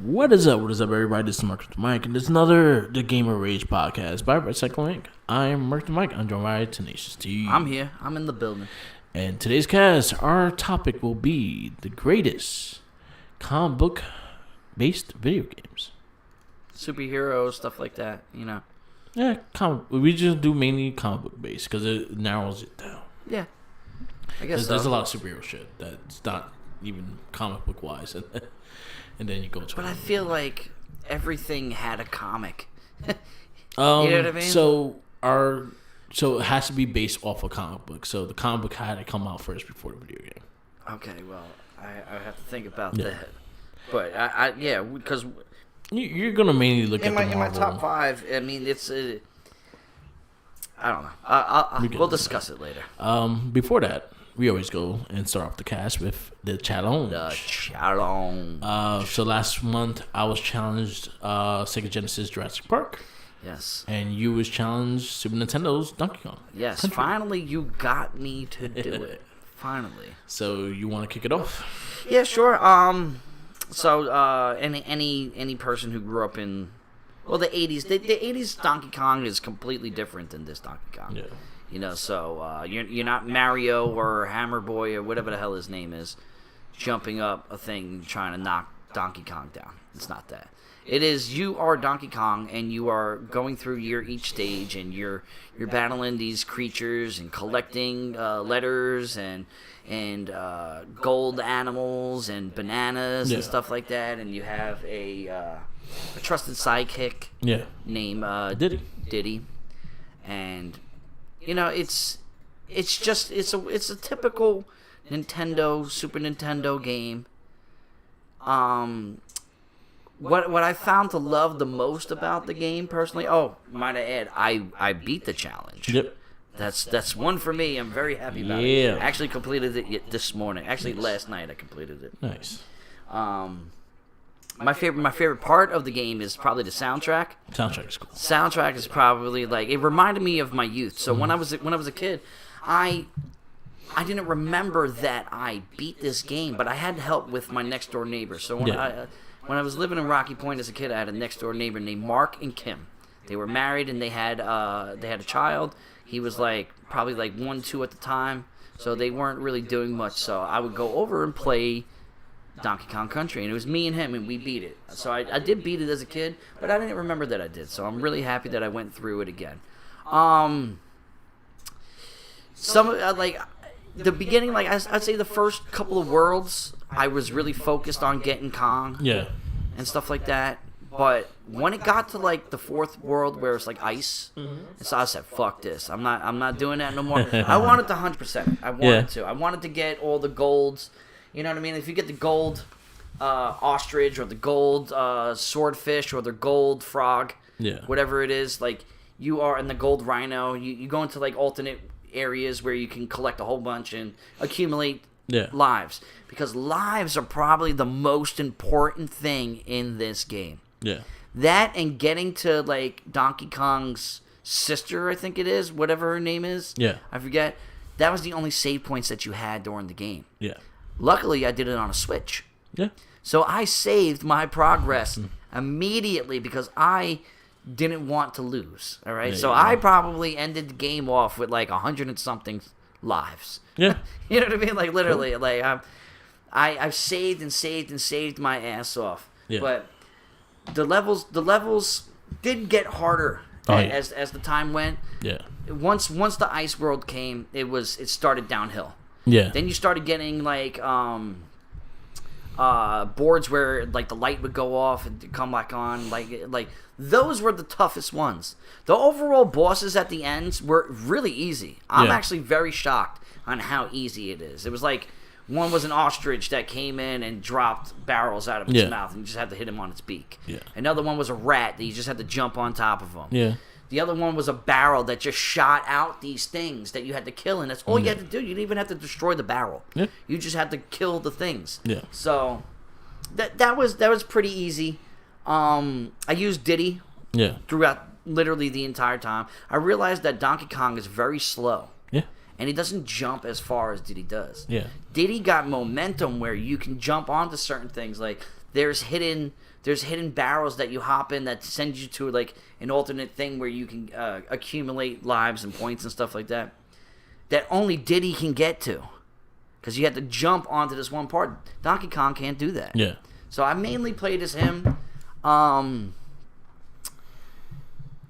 What is up, everybody? This is Mark the Mike, and this is another The Gamer Rage podcast by Recycle Inc. I'm Mark the Mike. I'm joined by Tenacious T. I'm here. I'm in the building. And today's cast, our topic will be the greatest comic book-based video games. Superheroes, stuff like that, you know. Yeah, we just do mainly comic book-based because it narrows it down. Yeah, I guess There's a lot of superhero shit that's not even comic book-wise. And then you go to. But I feel like everything had a comic. You know what I mean? So it has to be based off a comic book. So the comic book had to come out first before the video game. Okay, well, I have to think about that. But because you're gonna mainly look at in my top 5. I mean, it's I don't know. We'll discuss it later. Before that, we always go and start off the cast with the challenge. So last month I was challenged Sega Genesis Jurassic Park. Yes. And you was challenged Super Nintendo's Donkey Kong. Yes. Country. Finally, you got me to do it. Finally. So you want to kick it off? Yeah, sure. So any person who grew up in the 80s, the 80s Donkey Kong is completely different than this Donkey Kong. Yeah. You know, so you're not Mario or Hammer Boy or whatever the hell his name is, jumping up a thing trying to knock Donkey Kong down. It's not that. It is you are Donkey Kong and you are going through each stage and you're battling these creatures and collecting letters and gold animals and bananas and stuff like that. And you have a trusted sidekick named Diddy, and you know, it's a typical Nintendo, Super Nintendo game. What I found to love the most about the game, personally, might I add, I beat the challenge. Yep. That's one for me. I'm very happy about it. I actually completed it this morning. Actually, last night I completed it. Nice. My favorite part of the game is probably the soundtrack. Soundtrack is cool. Soundtrack is probably it reminded me of my youth. So when I was a kid, I didn't remember that I beat this game, but I had help with my next door neighbor. So when I was living in Rocky Point as a kid, I had a next door neighbor named Mark and Kim. They were married and they had a child. He was probably 1, 2 at the time, so they weren't really doing much. So I would go over and play Donkey Kong Country, and it was me and him, and we beat it. So I did beat it as a kid, but I didn't remember that I did. So I'm really happy that I went through it again. The beginning, I'd say the first couple of worlds, I was really focused on getting Kong, and stuff like that. But when it got to the fourth world where it's ice, so I said, "Fuck this! I'm not doing that no more." I wanted to 100%. I wanted to. I wanted to get all the golds. You know what I mean? If you get the gold ostrich or the gold swordfish or the gold frog, whatever it is, you are in the gold rhino. You go into alternate areas where you can collect a whole bunch and accumulate lives, because lives are probably the most important thing in this game. Yeah. That and getting to Donkey Kong's sister, I think it is, whatever her name is. Yeah. I forget. That was the only save points that you had during the game. Yeah. Luckily, I did it on a Switch. Yeah. So I saved my progress immediately because I didn't want to lose. All right. I probably ended the game off with 100 and something lives. Yeah. You know what I mean? Literally, I've saved and saved and saved my ass off. Yeah. But the levels did get harder as the time went. Yeah. Once the ice world came, it started downhill. Yeah. Then you started getting boards where the light would go off and come back on. Those were the toughest ones. The overall bosses at the ends were really easy. I'm actually very shocked on how easy it is. It was one was an ostrich that came in and dropped barrels out of its mouth, and you just had to hit him on its beak. Yeah. Another one was a rat that you just had to jump on top of him. Yeah. The other one was a barrel that just shot out these things that you had to kill, and that's all you had to do. You didn't even have to destroy the barrel. Yeah. You just had to kill the things. Yeah. So that was pretty easy. I used Diddy throughout literally the entire time. I realized that Donkey Kong is very slow. Yeah. And he doesn't jump as far as Diddy does. Yeah. Diddy got momentum where you can jump onto certain things. there's hidden barrels that you hop in that send you to like an alternate thing where you can accumulate lives and points and stuff like that. That only Diddy can get to, because you have to jump onto this one part. Donkey Kong can't do that. Yeah. So I mainly played as him.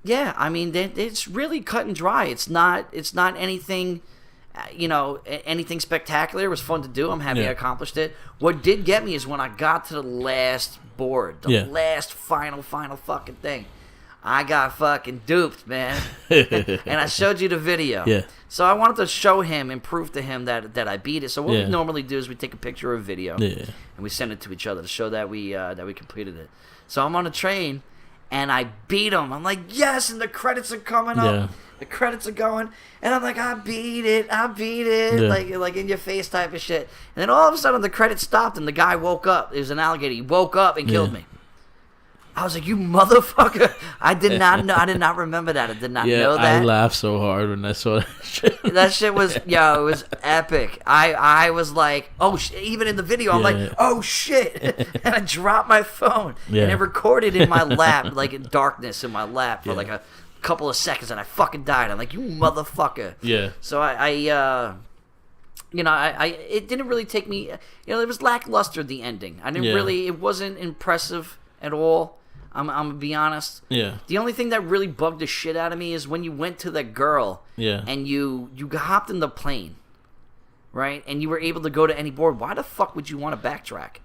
Yeah, I mean, it's really cut and dry. It's not anything, anything spectacular. It was fun to do. I'm happy I accomplished it. What did get me is when I got to the last board, the last final fucking thing. I got fucking duped, man. And I showed you the video. Yeah. So I wanted to show him and prove to him that I beat it. So what we normally do is we take a picture or a video and we send it to each other to show that we completed it. So I'm on a train and I beat him. I'm like, yes, and the credits are coming up. Yeah. The credits are going, and I'm like, I beat it, like in your face type of shit. And then all of a sudden the credits stopped and the guy woke up. It was an alligator. He woke up and killed me. I was like, you motherfucker. I did not know. I did not remember that. I did not know that. I laughed so hard when I saw that shit. That shit was, it was epic. I was like, oh, even in the video, I'm like, oh, shit. And I dropped my phone. And it recorded in my lap, like in darkness in my lap for like a couple of seconds, and I fucking died. I'm like, you motherfucker. Yeah. So it didn't really take me, it was lackluster, the ending. I didn't really, it wasn't impressive at all. I'm gonna be honest. Yeah. The only thing that really bugged the shit out of me is when you went to that girl. Yeah. And you hopped in the plane, right? And you were able to go to any board. Why the fuck would you want to backtrack?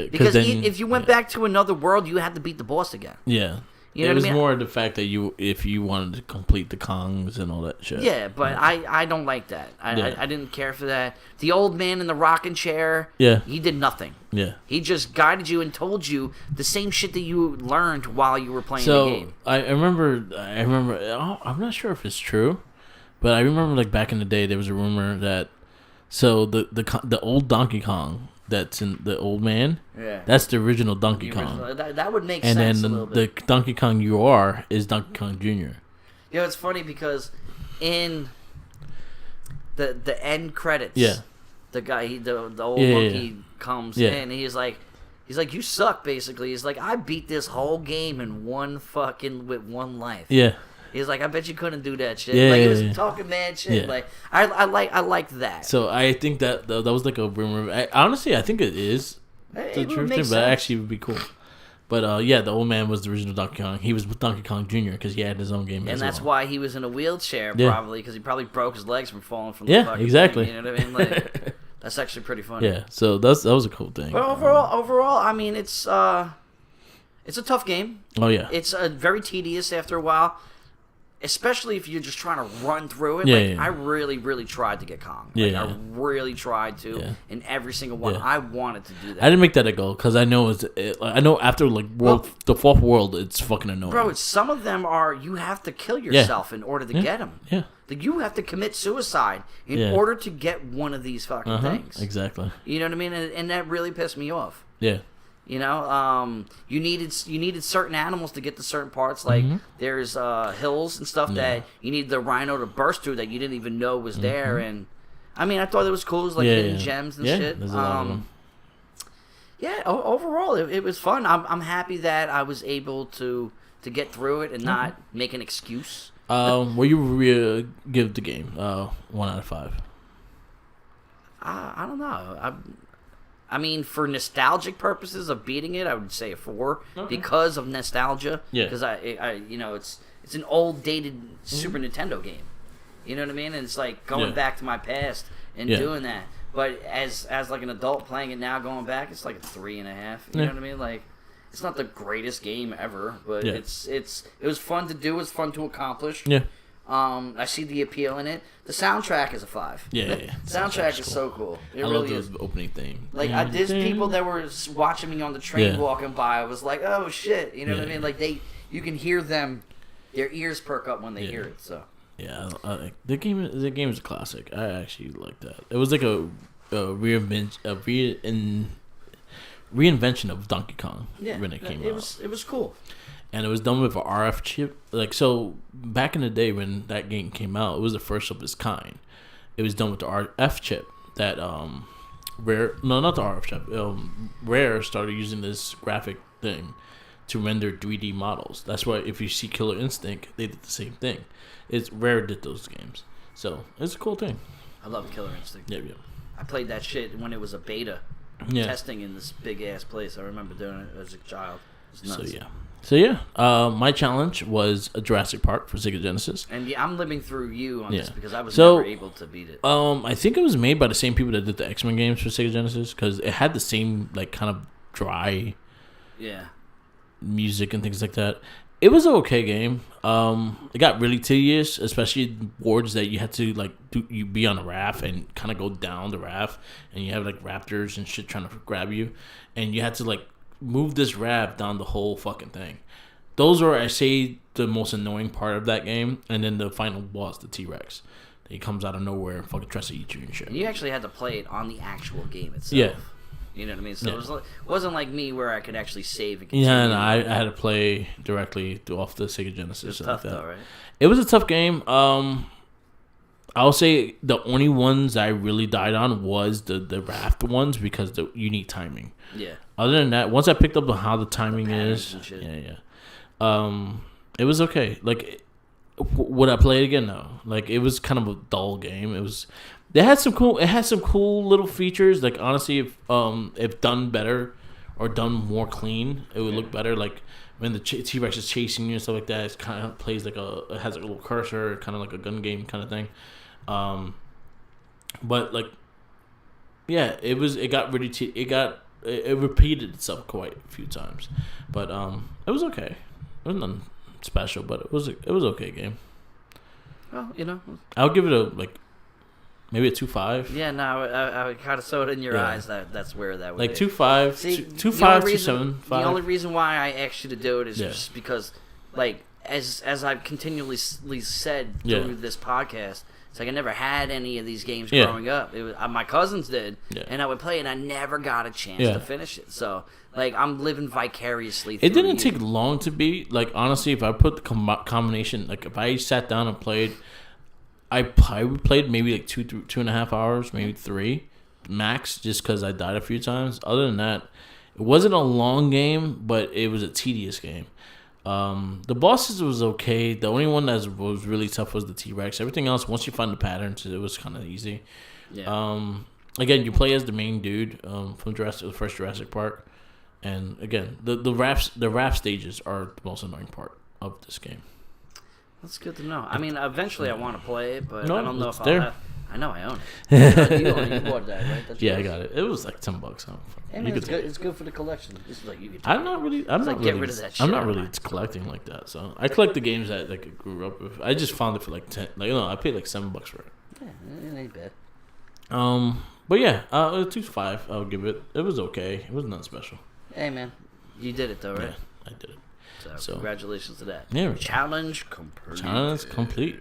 Because if you went back to another world, you had to beat the boss again. Yeah. You know it was more the fact that if you wanted to complete the Kongs and all that shit. Yeah, but I don't like that. I didn't care for that. The old man in the rocking chair, he did nothing. Yeah. He just guided you and told you the same shit that you learned while you were playing the game. I remember, I'm not sure if it's true, but I remember like back in the day there was a rumor that, so the old Donkey Kong that's in the old man, that's the original Donkey Kong. That would make sense. And then the Donkey Kong you are is Donkey Kong Jr. It's funny because in the end credits, the guy, the old monkey comes in and he's like, you suck, basically. He's like, I beat this whole game in with one life. Yeah. He's like, I bet you couldn't do that shit. He was talking mad shit. Like, I like that. So I think that was like a rumor. Honestly, I think it is the truth thing, but actually it would be cool. But the old man was the original Donkey Kong. He was with Donkey Kong Jr. because he had his own game, and that's why he was in a wheelchair, probably, because he probably broke his legs from falling from the fucking exactly. thing, you know what I mean? Like, that's actually pretty funny. Yeah, so that was a cool thing. But overall, I mean, it's a tough game. Oh yeah, it's very tedious after a while. Especially if you're just trying to run through it. I really, really tried to get Kong. I really tried to. Yeah. In every single one. I wanted to do that. I didn't make that a goal because I know after the fourth world, it's fucking annoying. Bro, some of them are, you have to kill yourself in order to get them. Yeah. Like, you have to commit suicide in order to get one of these fucking things. Exactly. You know what I mean? And that really pissed me off. Yeah. You know, you needed certain animals to get to certain parts. Like there's hills and stuff that you need the rhino to burst through that you didn't even know was there. And I mean, I thought it was cool. It was like hidden gems and shit. There's a lot of them. Yeah, overall it was fun. I'm happy that I was able to get through it and not make an excuse. Will you give the game 1 out of 5? I don't know. I mean, for nostalgic purposes of beating it, I would say a 4 because of nostalgia. Yeah. Because it's an old, dated Super Nintendo game. You know what I mean? And it's like going back to my past and doing that. But as like an adult playing it now, going back, it's like a 3.5. You know what I mean? Like, it's not the greatest game ever, but it was fun to do. It was fun to accomplish. Yeah. I see the appeal in it. The soundtrack is a 5. Yeah, the soundtrack is so cool. It really is. The opening theme. Like, there's people that were watching me on the train walking by. I was like, oh shit, you know what I mean? Like, you can hear them, their ears perk up when they hear it. So yeah, the game is a classic. I actually like that. It was like a reinvention of Donkey Kong when it came out. It was cool. And it was done with an RF chip. Like, so back in the day when that game came out, it was the first of its kind. It was done with the RF chip that Rare, no, not the RF Chapter. Rare started using this graphic thing to render 3D models. That's why if you see Killer Instinct, they did the same thing. It's Rare did those games, so it's a cool thing. I love Killer Instinct. Yeah. I played that shit when it was a beta testing in this big ass place. I remember doing it as a child. It was nuts. So yeah, my challenge was a Jurassic Park for Sega Genesis. And I'm living through you on this because I was never able to beat it. I think it was made by the same people that did the X-Men games for Sega Genesis because it had the same like kind of dry, music and things like that. It was an okay game. It got really tedious, especially boards that you had to like you be on a raft and kind of go down the raft, and you have like raptors and shit trying to grab you, and you had to like move this raft down the whole fucking thing. Those are, I say, the most annoying part of that game, and then the final boss, the T-Rex. He comes out of nowhere and fucking tries to eat you and shit. And you actually had to play it on the actual game itself. Yeah. You know what I mean? So it wasn't like me where I could actually save and continue. Yeah, no, I had to play directly off the Sega Genesis. It was tough though, right? It was a tough game. I'll say the only ones I really died on was the raft ones because you need timing. Yeah. Other than that, once I picked up on how the timing is, it was okay. Like, would I play it again? No. Like, it was kind of a dull game. It had some cool little features. Like, honestly, if done better or done more clean, it would look better. Like when the T-Rex is chasing you and stuff like that, it kind of plays like it has a little cursor, kind of like a gun game kind of thing. But like, yeah, it got really it repeated itself quite a few times, but it was okay. It was nothing special, but it was okay game. Well, you know, I'll give it maybe a 2.5. Yeah, no, I kind of saw it in your eyes that's where that would like be. 2.5, See, 2.5, 2.7. The only reason why I asked you to do it is just because, like, as I've continually said through this podcast, it's like I never had any of these games growing up. It was, my cousins did, and I would play it, and I never got a chance to finish it. So, like, I'm living vicariously through it. Didn't take long to beat. Like, honestly, if I put the combination, like, if I sat down and played, I played maybe like 2.5 hours, maybe 3 max, just because I died a few times. Other than that, it wasn't a long game, but it was a tedious game. The bosses was okay. The only one that was really tough was the T-Rex. Everything else, once you find the patterns, it was kind of easy. Yeah. Again, you play as the main dude from the first Jurassic Park, and again, the raft stages are the most annoying part of this game. That's good to know. I mean, eventually I want to play it, but I don't know if I'll have... I know I own it. You bought that, right? That's I got it. It was like $10. Hey, man, it's good for the collection. It's like you I'm not really collecting like that. So I collect the games that like I grew up with. I just found it for like 10. Like I paid like $7 for it. Yeah, it ain't bad. But yeah, 2.5. I'll give it. It was okay. It was nothing special. Hey man, you did it though, right? Yeah, I did it. So congratulations to that. Yeah. Challenge complete. Challenge complete.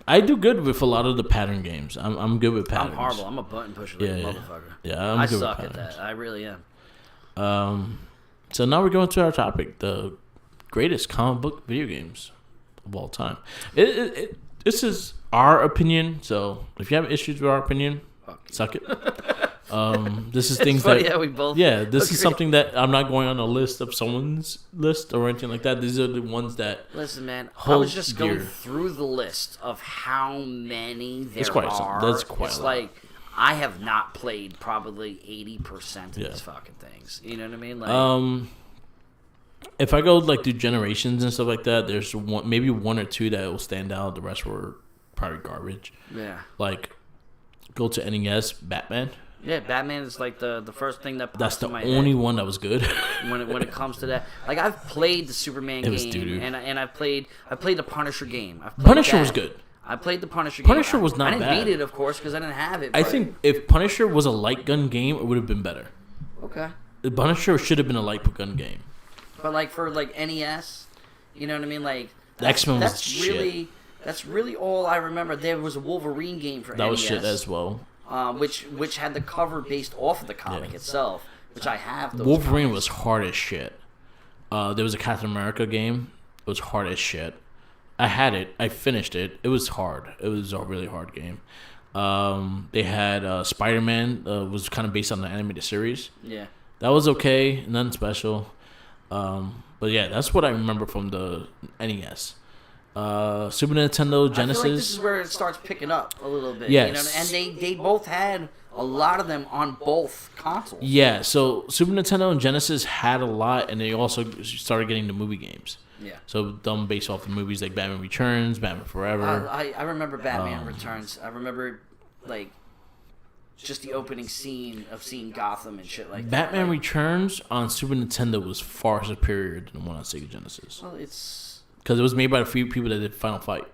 I do good with a lot of the pattern games. I'm good with patterns. I'm horrible. I'm a button pusher like a motherfucker. Yeah, I suck at that. I really am. So now we're going to our topic: the greatest comic book video games of all time. This is our opinion. So if you have issues with our opinion, suck it. This is things that we both. Yeah, this is something that I'm not going on a list of someone's list or anything like that. These are the ones that. Listen, man, I was just going through the list of how many there are. That's quite it's a lot. Like I have not played probably 80% of these fucking things. You know what I mean? Like, if I go like through generations and stuff like that, there's maybe one or two that will stand out. The rest were probably garbage. Yeah. Like, go to NES, Batman. Yeah, Batman is like the first thing that pops in my head. That's the only one that was good. when it comes to that, like I've played the Superman game, and I played the Punisher game. Punisher was good. I played the Punisher game. Punisher was not bad. I didn't beat it, of course, because I didn't have it. I think if Punisher was a light gun game, it would have been better. Okay. The Punisher should have been a light gun game. But like for like NES, you know what I mean? Like the X-Men was shit. That's really all I remember. There was a Wolverine game for NES. That was shit as well. Which had the cover based off of the comic itself, which I have. Those Wolverine comics. was hard as shit. There was a Captain America game. It was hard as shit. I had it. I finished it. It was hard. It was a really hard game. They had Spider-Man was kind of based on the animated series. Yeah, that was okay, nothing special. But yeah, that's what I remember from the NES. Super Nintendo, Genesis. I feel like this is where it starts picking up a little bit. Yes. And they both had a lot of them on both consoles. Yeah, so Super Nintendo and Genesis had a lot, and they also started getting the movie games. Yeah. So them based off the movies like Batman Returns, Batman Forever. I remember Batman Returns. I remember like just the opening scene of seeing Gotham and shit like that. Batman Returns on Super Nintendo was far superior than the one on Sega Genesis. Well, it's because it was made by a few people that did Final Fight.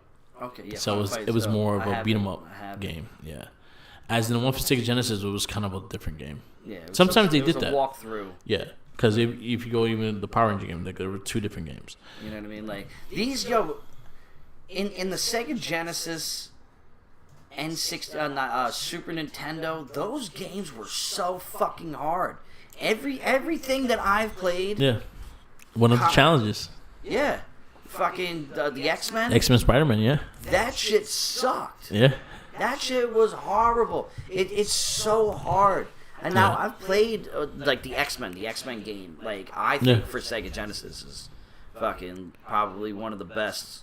Okay, yeah. So it was more of a beat 'em up game. Yeah. As in the one for Sega Genesis, it was kind of a different game. Yeah. Sometimes they did that. Walkthrough. Yeah. Because if you go even the Power Ranger game, like there were two different games. You know what I mean? Like these, in the Sega Genesis and Super Nintendo, those games were so fucking hard. Everything that I've played. Yeah. One of the challenges. Yeah. Fucking the X-Men. X-Men Spider-Man, yeah. That shit sucked. Yeah. That shit was horrible. It's so hard. And now I've played like the X-Men game. Like I think for Sega Genesis is fucking probably one of the best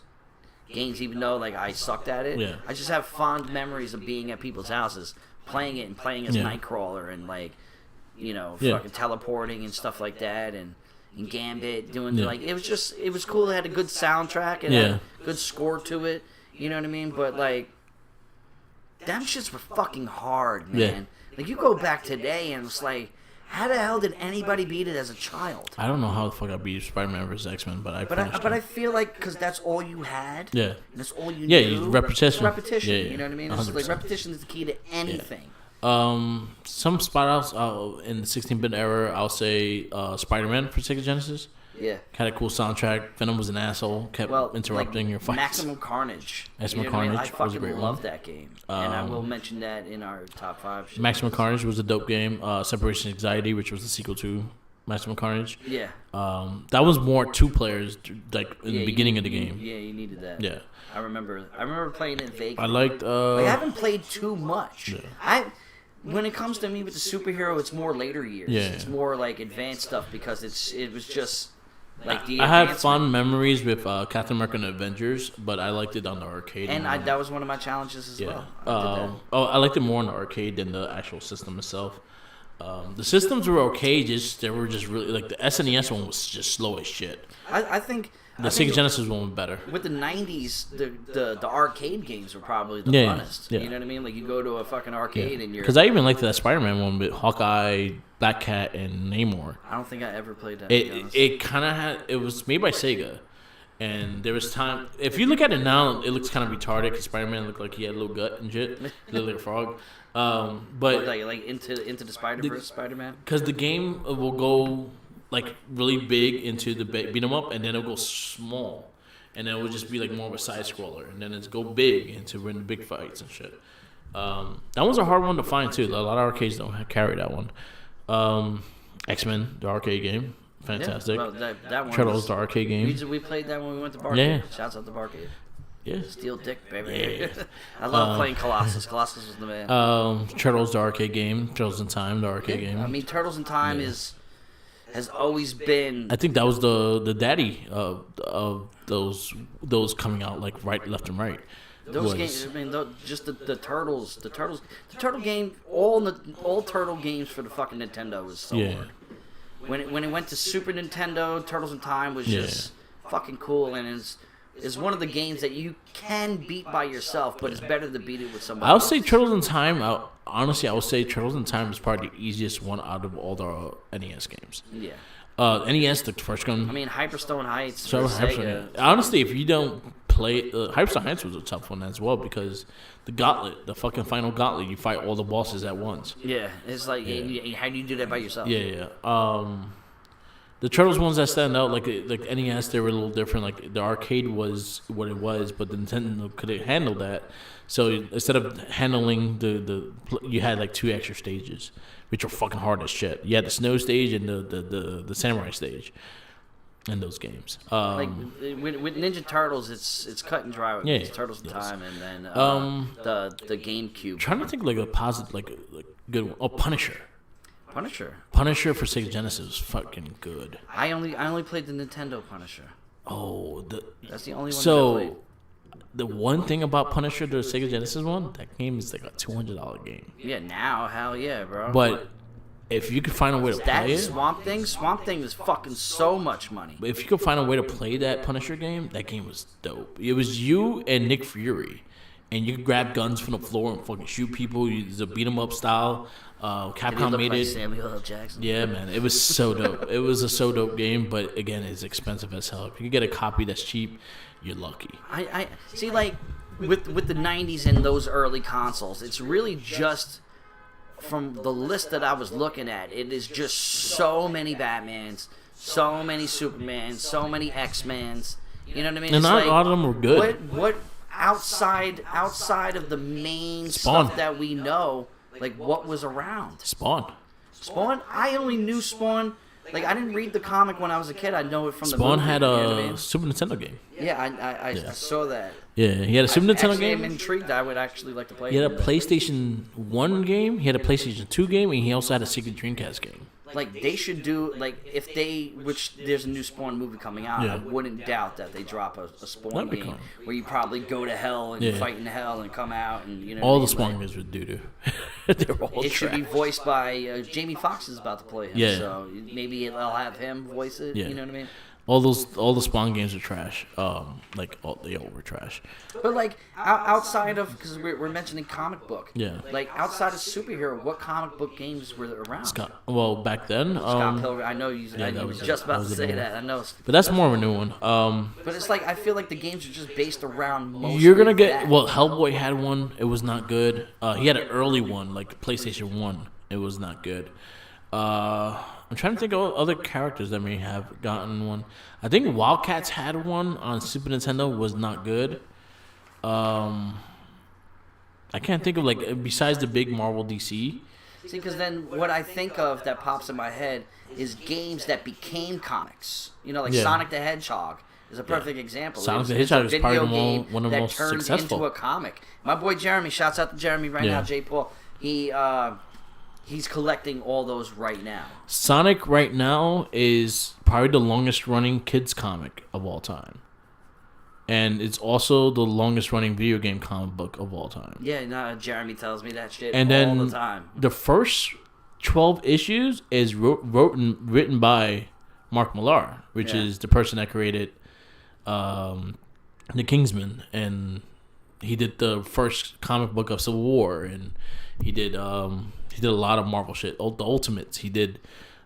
games, even though like I sucked at it. Yeah. I just have fond memories of being at people's houses, playing it and playing as Nightcrawler and like, fucking teleporting and stuff like that and Gambit doing like it was cool. It had a good soundtrack and had a good score to it. You know what I mean? But like, them shits were fucking hard, man. Yeah. Like, you go back today and it's like, how the hell did anybody beat it as a child? I don't know how the fuck I beat Spider-Man vs. X-Men, but I feel like because that's all you had. Yeah. And that's all you knew. Yeah, repetition. Repetition. Yeah. You know what I mean? It's like repetition is the key to anything. Some spot outs in the 16-bit era, I'll say Spider-Man for Sega Genesis. Yeah. Had a cool soundtrack. Venom was an asshole. Kept interrupting your fights. Maximum Carnage. Maximum Carnage I was a great one. fucking love that game. And I will mention that in our top 5. Maximum Carnage was a dope game. Separation Anxiety, which was the sequel to Maximum Carnage. Yeah. That was more 2 players, like in the beginning of the game. Yeah, you needed that. Yeah. I remember playing it vaguely. I liked. I haven't played too much. Yeah. When it comes to me with the superhero, it's more later years. Yeah. It's more like advanced stuff because it was just like the. I had fun memories with Captain America and Avengers, but I liked it on the arcade. And that was one of my challenges as well. I liked it more on the arcade than the actual system itself. The systems were okay, they were just really like the SNES one was just slow as shit. I think the Sega Genesis one was better. With the 90s, the arcade games were probably the funnest. Yeah. You know what I mean? Like you go to a fucking arcade and you're. Because I even liked that Spider-Man one with Hawkeye, Black Cat, and Namor. I don't think I ever played that. It kind of had. It was made by Sega, and there was time. If you look at it now, it looks kind of retarded because Spider-Man looked like he had a little gut and shit, looked like a frog. But like into the Spider-Verse Spider-Man. Because the game will go like really big into the beat 'em up, and then it'll go small, and then it will just be like more of a side scroller, and then it's go big into when the big fights and shit. That one's a hard one to find too. A lot of arcades don't carry that one. X-Men, the arcade game, fantastic. Yeah, well, that one Turtles, the arcade game. We played that when we went to Barcade. Yeah. Shouts out to Barcade. Yeah. Steel Dick, baby. Yeah. I love playing Colossus. Colossus was the man. Turtles, the arcade game. Turtles in Time, the arcade game. I mean, Turtles in Time has always been. I think that was the daddy of those coming out like right, left, and right. Those games. I mean, just the Turtles, the Turtle game. All Turtle games for the fucking Nintendo was so hard. When it went to Super Nintendo, Turtles in Time was just fucking cool, and is one of the games that you can beat by yourself, but it's better to beat it with somebody else. Say Turtles in Time. Honestly, I would say Turtles in Time is probably the easiest one out of all the NES games. Yeah. NES, the first one. I mean, Hyperstone Heights. Honestly, if you don't play, Hyperstone Heights was a tough one as well because the gauntlet, the fucking final gauntlet, you fight all the bosses at once. Yeah, it's like how do you do that by yourself? Yeah. The Turtles ones that stand out, like NES, they were a little different. Like the arcade was what it was, but the Nintendo couldn't handle that. So instead of handling you had like 2 extra stages, which were fucking hard as shit. You had the snow stage and the samurai stage. in those games. Like with Ninja Turtles, it's cut and dry with Turtles in Time, and then the GameCube. Trying to think like a positive, like good one. Oh, Punisher for Sega Genesis was fucking good. I only played the Nintendo Punisher. Oh, that's the only one that I played. The one thing about Punisher, the Sega Genesis one, that game is like a $200 game. Yeah, now, hell yeah, bro. But if you could find a way to play it... Swamp Thing is fucking so much money. But if you could find a way to play that Punisher game, that game was dope. It was you and Nick Fury. And you could grab guns from the floor and fucking shoot people. It's a beat-em-up style. Capcom made it. Samuel L. Jackson. Yeah, man. It was so dope. It was a so dope game, but again, it's expensive as hell. If you can get a copy that's cheap, you're lucky. I see, like, with the 90s and those early consoles, it's really just... From the list that I was looking at, it is just so many Batmans, so many Supermans, so many X-Mans. You know what I mean? And not a lot of them were good. What outside of the main stuff that we know, like what was around? Spawn. I only knew Spawn. Like, I didn't read the comic when I was a kid. I know it from the Spawn movie. Had a Super Nintendo game. Yeah, I saw that. Yeah, he had a Super Nintendo game. I'm intrigued. I would actually like to play it. He had a PlayStation 1 game, he had a PlayStation 2 game, and he also had a Secret Dreamcast game. Like, they should do, like, which there's a new Spawn movie coming out, I wouldn't doubt that they drop a Spawn game where you probably go to hell and fight in hell and come out and, you know. All the Spawn games were doo-doo. They're all It should be voiced by, Jamie Foxx is about to play him, so maybe they'll have him voice it, you know what I mean? All the Spawn games are trash. They all were trash. But like outside of, because we're mentioning comic book. Yeah. Like outside of superhero, what comic book games were around? Back then. Scott Pilgrim. I know you. I was just about to say that. I know. But that's more of a new one. But it's like I feel like the games are just based around. Mostly you're gonna get Hellboy had one. It was not good. He had an early one, like PlayStation 1. It was not good. I'm trying to think of other characters that may have gotten one. I think Wildcats had one on Super Nintendo. Was not good. I can't think of besides the big Marvel DC. See, because then what I think of that pops in my head is games that became comics. You know, like Sonic the Hedgehog is a perfect example. Sonic the Hedgehog is probably one of the most successful. Turned into a comic. My boy Jeremy, shouts out to Jeremy right now, J. Paul. He's collecting all those right now. Sonic right now is probably the longest running kids comic of all time. And it's also the longest running video game comic book of all time. Yeah, no, Jeremy tells me that shit all the time. The first 12 issues is written by Mark Millar, which is the person that created The Kingsman. And he did the first comic book of Civil War. And he did a lot of Marvel shit. The Ultimates. He did.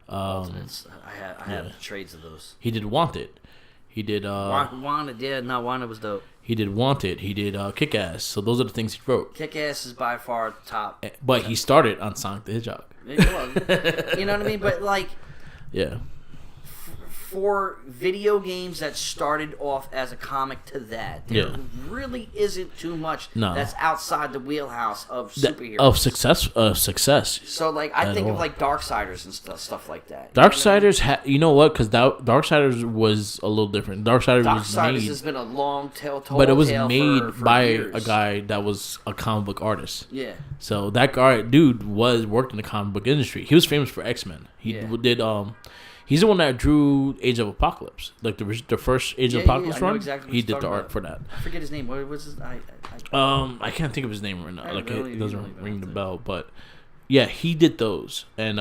Ultimates. I have trades of those. He did Wanted. He did. Wanted. Yeah, no, Wanted was dope. He did Wanted. He did Kick-Ass. So those are the things he wrote. Kick-Ass is by far top. But he started on Sonic the Hedgehog. You know what I mean? But like. Yeah. For video games that started off as a comic to that, there really isn't too much that's outside the wheelhouse of superheroes. Of success. So, like, I think of, like, Darksiders and stuff like that. Darksiders, you know what? Because Darksiders was a little different. Darksiders has been a long tail, but it was made for by years. A guy that was a comic book artist. Yeah. So that dude worked in the comic book industry. He was famous for X-Men. He did He's the one that drew Age of Apocalypse, like the first Age of Apocalypse run. Exactly he did the art for that. I forget his name. What was his? I can't think of his name right now. It doesn't ring the bell, but yeah, he did those. And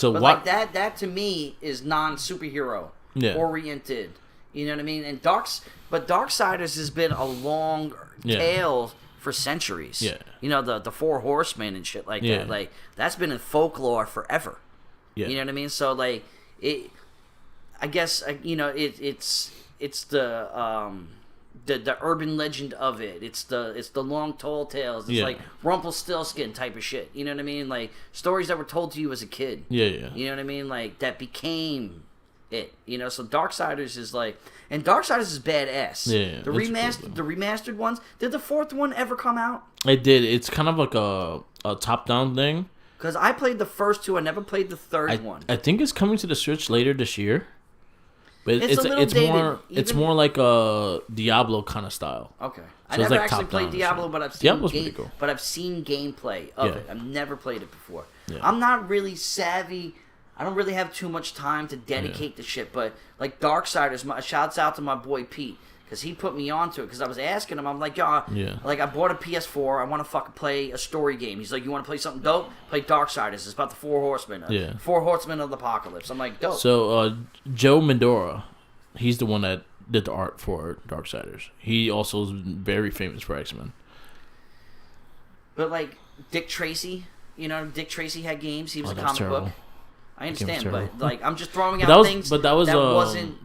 like that to me is non-superhero oriented. You know what I mean? And Darksiders has been a long tale for centuries. Yeah. You know, the Four Horsemen and shit like that. Like that's been in folklore forever. Yeah. You know what I mean? So like. I guess it's the urban legend of it. It's the long tall tales. It's like Rumpelstiltskin type of shit. You know what I mean? Like stories that were told to you as a kid. Yeah. You know what I mean? Like that became it. You know, so Darksiders is like, and Darksiders is badass. Yeah. The remastered ones. Did the fourth one ever come out? It did. It's kind of like a top down thing. Because I played the first two, I never played the third one. I think it's coming to the Switch later this year. But it's more like a Diablo kind of style. Okay. I never actually played Diablo, but I've seen but I've seen gameplay of it. I've never played it before. Yeah. I'm not really savvy. I don't really have too much time to dedicate to shit, but like Darksiders, shouts out to my boy Pete. Because he put me onto it. Because I was asking him, I'm like, like I bought a PS4. I want to fucking play a story game. He's like, you want to play something dope? Play Darksiders. It's about the Four Horsemen. 4 Horsemen of the Apocalypse. I'm like, dope. So Joe Medora, he's the one that did the art for Darksiders. He also is very famous for X-Men. But like Dick Tracy, Dick Tracy had games. He was a comic book. I understand, but like I'm just throwing out things. But that wasn't.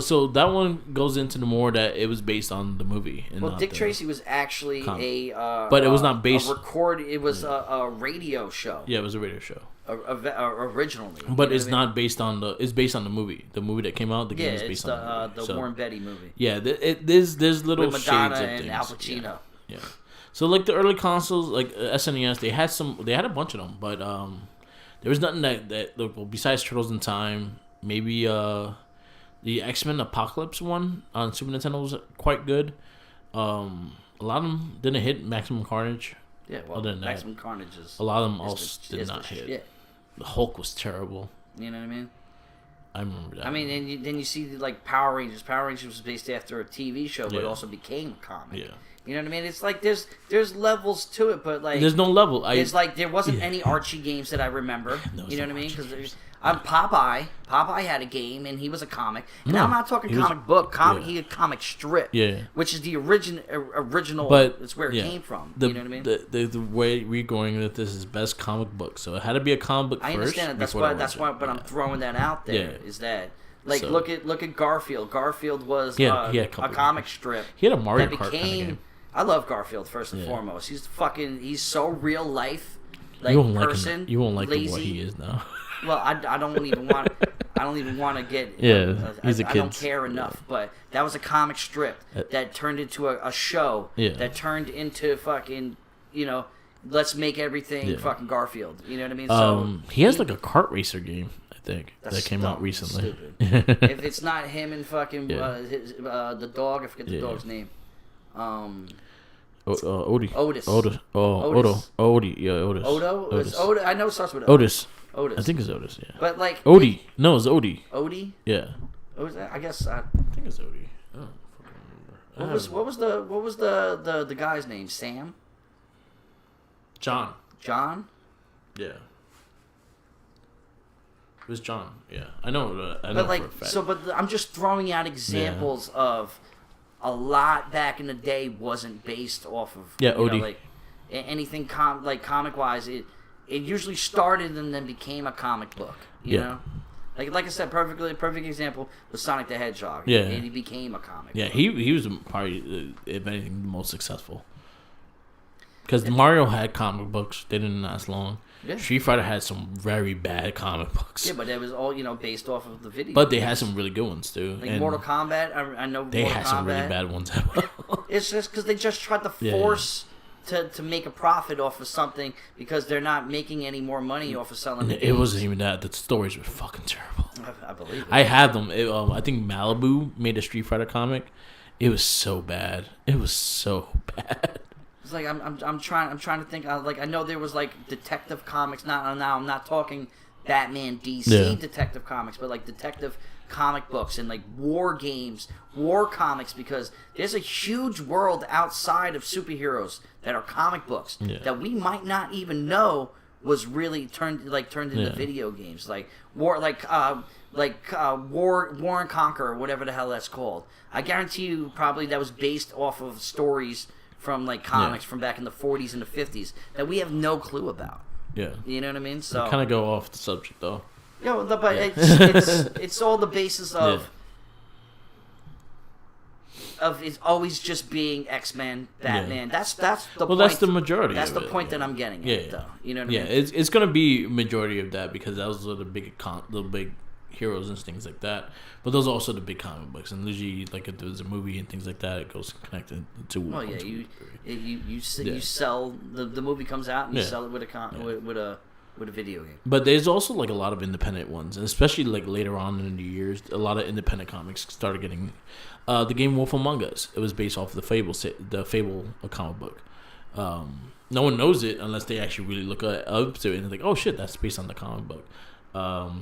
So that one goes into the more that it was based on the movie. Well, Dick Tracy was actually but it was not based. It was a radio show. Yeah, it was a radio show. Originally, but it's not based on the. It's based on the movie. The movie that came out. The game is based on the Warren Beatty movie. Yeah, there's little with Madonna shades of and things. Al Pacino. Yeah. So like the early consoles, like SNES, they had a bunch of them, but there was nothing that besides Turtles in Time, maybe the X-Men Apocalypse one on Super Nintendo was quite good. A lot of them didn't hit Maximum Carnage. Yeah, well, Maximum Carnage is... A lot of them also did not hit. Shit. The Hulk was terrible. You know what I mean? I remember that. I mean, and then you see like Power Rangers. Power Rangers was based after a TV show, but it also became a comic. Yeah. You know what I mean? It's like there's levels to it, but like there's no level. It's like there wasn't any Archie games that I remember. You know what I mean? Because Popeye had a game and he was a comic. And now I'm not talking comic book. He had comic strip. Yeah. Which is the original. But it's where it came from. You know what I mean? The way we're going with this is best comic book, so it had to be a comic book first. I understand that. That's why. But I'm throwing that out there. Is that. Like look at Garfield. Garfield was a comic strip. He had a Mario Kart kind of game. I love Garfield first and foremost. He's so real life, like person. You won't like him what he is now. Well, I don't even want to get. He's a kid. I don't care enough. But that was a comic strip that turned into a show. That turned into fucking let's make everything fucking Garfield. You know what I mean? So he has like a kart racer game. I think that came out recently. If it's not him and fucking the dog, I forget the dog's name. Odie. Otis. Otis. Oh, Otis. Odie. Yeah, Otis. Odo? Otis. I know it starts with Otis. Otis. I think it's Otis, yeah. But like... Odie. No, it's Odie. Odie? Yeah. What was that? I guess... I think it's Odie. I don't fucking remember. What was the guy's name? Sam? John. John? Yeah. It was John. Yeah. I know but like, for a fact. So, but I'm just throwing out examples of... A lot back in the day wasn't based off of Odie. Anything comic wise. It usually started and then became a comic book. You know, like I said, perfect example was Sonic the Hedgehog. Yeah, and he became a comic. Yeah, book. he was probably if anything the most successful. Because Mario had comic books, they didn't last long. Yeah. Street Fighter had some very bad comic books. Yeah, but it was all based off of the video. But they had some really good ones too. Like Mortal Kombat, I know they had some really bad ones. It's just because they just tried to force to make a profit off of something because they're not making any more money off of selling the games. It wasn't even that. The stories were fucking terrible. I believe it. I had them. I think Malibu made a Street Fighter comic. It was so bad. It was so bad. It's like I'm trying to think. I know there was like detective comics. Now I'm not talking Batman DC detective comics, but like detective comic books and like war games, war comics, because there's a huge world outside of superheroes that are comic books that we might not even know was really turned into video games, like War and Conquer or whatever the hell that's called. I guarantee you probably that was based off of stories from like comics from back in the 40s and the 50s that we have no clue about. Yeah. You know what I mean? So kind of go off the subject though. Yeah, but it's all the basis of it's always just being X-Men, Batman. That's the point. That's the majority. That's the point that I'm getting at, though. You know what I mean? Yeah, it's gonna be majority of that because that was the big heroes and things like that. But those are also the big comic books, and usually like if there's a movie and things like that, it goes connected to. Oh yeah, you sell the movie comes out and you sell it with with a video game. But there's also like a lot of independent ones, and especially like later on in the years, a lot of independent comics started getting. The game Wolf Among Us. It was based off the Fable comic book. No one knows it unless they actually really look up to it and think, oh shit, that's based on the comic book.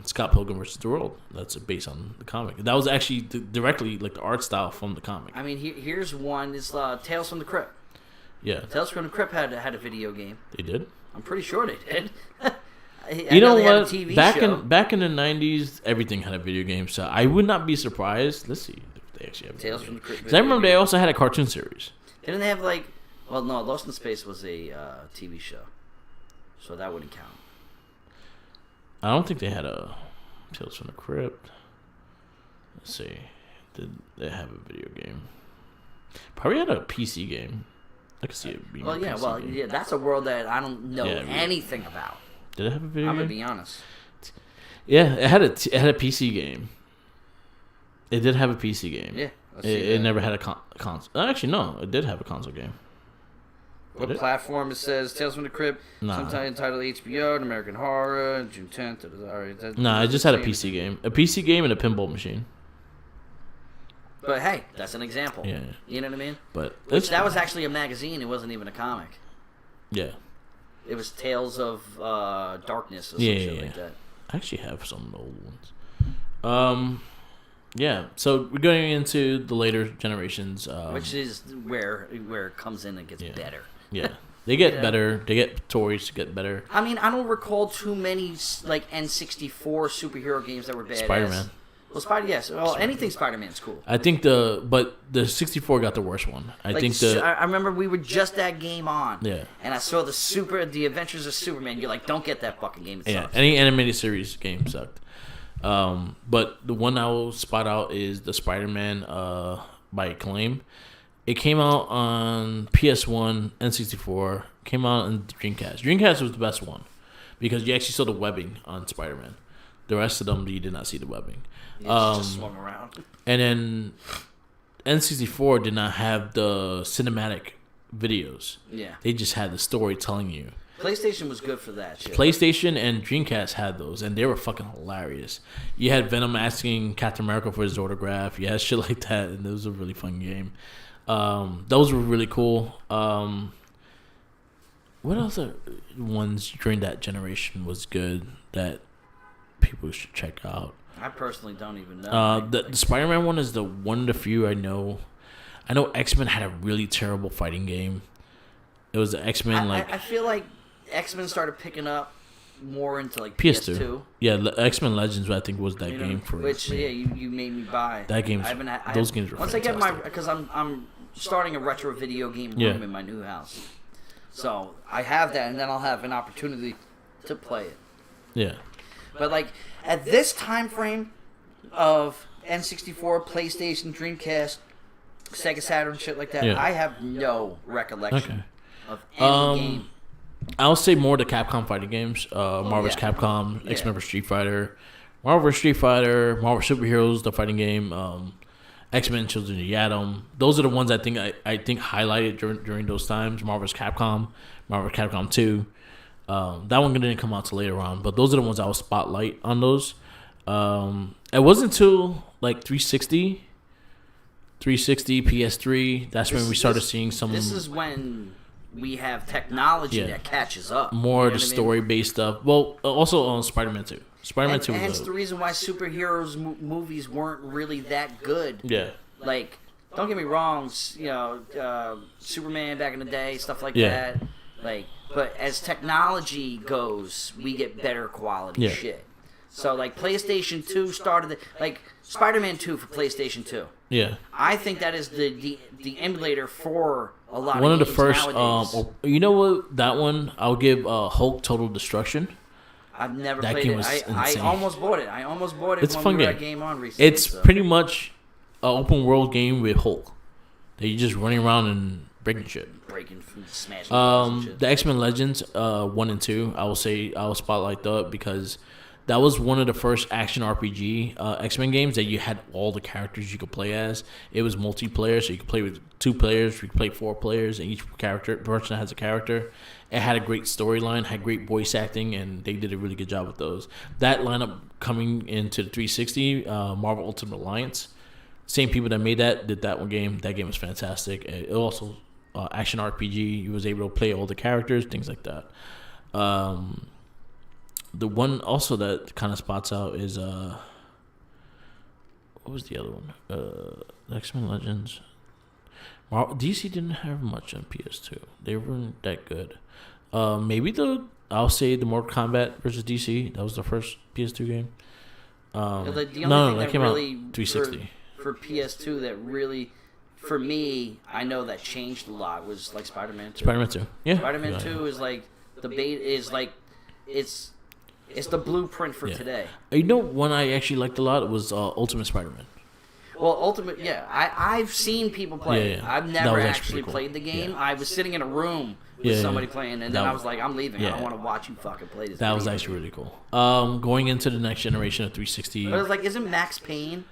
Scott Pilgrim vs. the World. That's based on the comic. That was actually directly like the art style from the comic. I mean, here's one. It's Tales from the Crypt. Yeah, Tales from the Crypt had a video game. They did. I'm pretty sure they did. You know what? Back in the 90s, everything had a video game. So I would not be surprised. Let's see if they actually have Tales from the Crypt. Because I remember they also had a cartoon series. Didn't they have like? Well, no, Lost in Space was a TV show, so that wouldn't count. I don't think they had a Tales from the Crypt. Let's see. Did they have a video game? Probably had a PC game. I could see it being a PC game. Yeah, that's a world that I don't know anything about. Did it have a video game? I'm going to be honest. Yeah, it had a PC game. It did have a PC game. Yeah. It never had a console. Actually, no. It did have a console game. What platform it says? Tales from the Crypt. Nah. Sometime entitled HBO, American Horror, June 10th. Nah, it just had a PC game. A PC game and a pinball machine. But hey, that's an example. Yeah. You know what I mean? But that was actually a magazine. It wasn't even a comic. Yeah. It was Tales of Darkness or some shit like that. I actually have some of the old ones. Yeah. So we're going into the later generations. Which is where it comes in and gets better. Yeah. They get better. They get toys to get better. I mean, I don't recall too many like N64 superhero games that were badass. Spider-Man. Well, anything Spider-Man's cool. I think the 64 got the worst one. I remember we were just that game on. Yeah. And I saw the Adventures of Superman. You're like, don't get that fucking game. It sucks. Any animated series game sucked. But the one I will spot out is the Spider-Man by Acclaim. It came out on PS1, N64. Came out on Dreamcast. Dreamcast was the best one because you actually saw the webbing on Spider-Man. The rest of them, you did not see the webbing. Just swung around. And then N64 did not have the cinematic videos. Yeah. They just had the story telling you. PlayStation was good for that shit. PlayStation and Dreamcast had those, and they were fucking hilarious. You had Venom asking Captain America for his autograph. You had shit like that, and it was a really fun game. Those were really cool. What other ones during that generation was good that people should check out? I personally don't even know. The Spider-Man one is one of the few I know. I know X-Men had a really terrible fighting game. It was the X-Men I feel like X-Men started picking up more into like PS2. PS2. Yeah, X-Men Legends I think was that game for which me. You made me buy. That game. Those games were once fantastic. I get because I'm starting a retro video game room in my new house. So I have that, and then I'll have an opportunity to play it. Yeah. But like at this time frame of N64, PlayStation, Dreamcast, Sega Saturn, shit like that, I have no recollection of any game. I'll say more the Capcom fighting games. Marvel's Capcom, X-Men vs. Street Fighter, Marvel vs. Street Fighter, Marvel Superheroes, the fighting game, X-Men Children of the Atom. Those are the ones I think highlighted during those times. Marvel's Capcom, Marvel Capcom 2. That one didn't come out till later on, but those are the ones I will spotlight on those. It wasn't until like 360, PS3. That's when we started seeing some. This is when we have technology that catches up. More of the story-based stuff. Well, also on Spider-Man 2. Spider-Man 2 was hence the reason why superheroes movies weren't really that good. Yeah. Like, don't get me wrong, Superman back in the day, stuff like that. Like, but as technology goes, we get better quality shit. So, like, PlayStation 2 started like Spider-Man 2 for PlayStation 2. Yeah. I think that is the emulator for a lot one of the first nowadays. You know what, that one I'll give Hulk Total Destruction. I've never played it. I almost bought it. It's a fun we were game. at Game On recently. It's pretty much an open world game with Hulk. That you're just running around and breaking shit. Smashing shit. The X-Men Legends 1 and 2, I will spotlight that because that was one of the first action RPG X-Men games that you had all the characters you could play as. It was multiplayer, so you could play with 2 players, you could play 4 players, and each person has a character. It had a great storyline, had great voice acting, and they did a really good job with those. That lineup coming into the 360, Marvel Ultimate Alliance, same people that made that did that one game. That game was fantastic. It also action RPG. You was able to play all the characters, things like that. The one also that kind of spots out is what was the other one? X-Men Legends. DC didn't have much on PS2. They weren't that good. Maybe I'll say the Mortal Kombat versus DC. That was the first PS2 game. That came out 360 for PS2. That really, for me, I know that changed a lot. Was like Spider-Man 2. Spider-Man 2, yeah. Spider-Man 2 is like the bait is like it's the blueprint for today. You know, one I actually liked a lot was Ultimate Spider-Man. Well, Ultimate, yeah. I've seen people play it. I've never actually played the game. I was sitting in a room with somebody playing, and then I was like, I'm leaving. I don't want to watch you fucking play this. That was actually really cool. Going into the next generation of 360. But it was like, isn't Max Payne?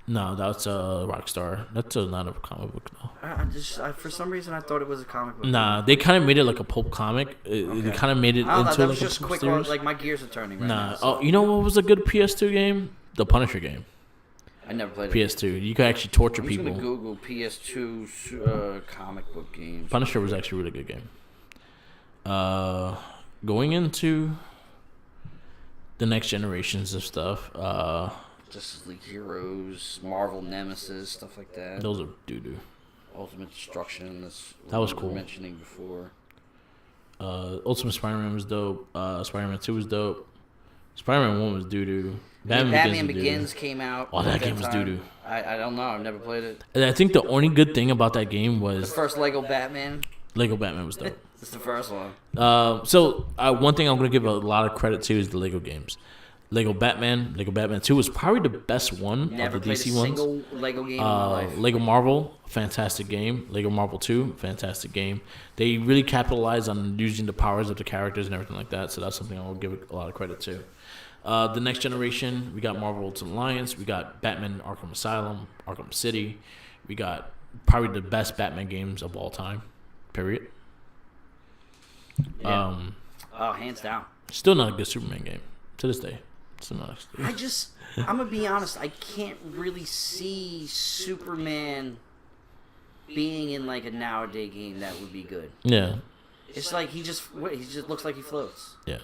No, that's Rockstar. That's not a comic book, though. For some reason, I thought it was a comic book. Nah, they kind of made it like a pulp comic. They kind of made it into that like was just quick. Like my gears are turning right now. So. Oh, you know what was a good PS2 game? The Punisher game. I never played PS2. You could actually torture people. I'm just gonna Google PS2 comic book games. Punisher was actually a really good game. Going into the next generations of stuff. Justice League Heroes, Marvel Nemesis, stuff like that. Those are doo-doo. Ultimate Destruction. That was cool. We were mentioning before. Ultimate Spider-Man was dope. Spider-Man 2 was dope. Spider-Man 1 was doo-doo. Batman Begins came out. Oh, that game was doo-doo. I don't know. I've never played it. And I think the only good thing about that game was... The first Lego Batman. Lego Batman was dope. It's the first one. So, one thing I'm going to give a lot of credit to is the Lego games. Lego Batman 2 was probably the best one Never of the DC played a ones. single Lego game in my life. Lego Marvel, fantastic game. Lego Marvel 2, fantastic game. They really capitalized on using the powers of the characters and everything like that, so that's something I'll give a lot of credit to. The next generation, we got Marvel Ultimate Alliance, we got Batman Arkham Asylum, Arkham City. We got probably the best Batman games of all time, period. Yeah. Hands down. Still not a good Superman game to this day. I'm gonna be honest. I can't really see Superman being in like a nowadays game that would be good. Yeah, it's like he just looks like he floats. Yeah,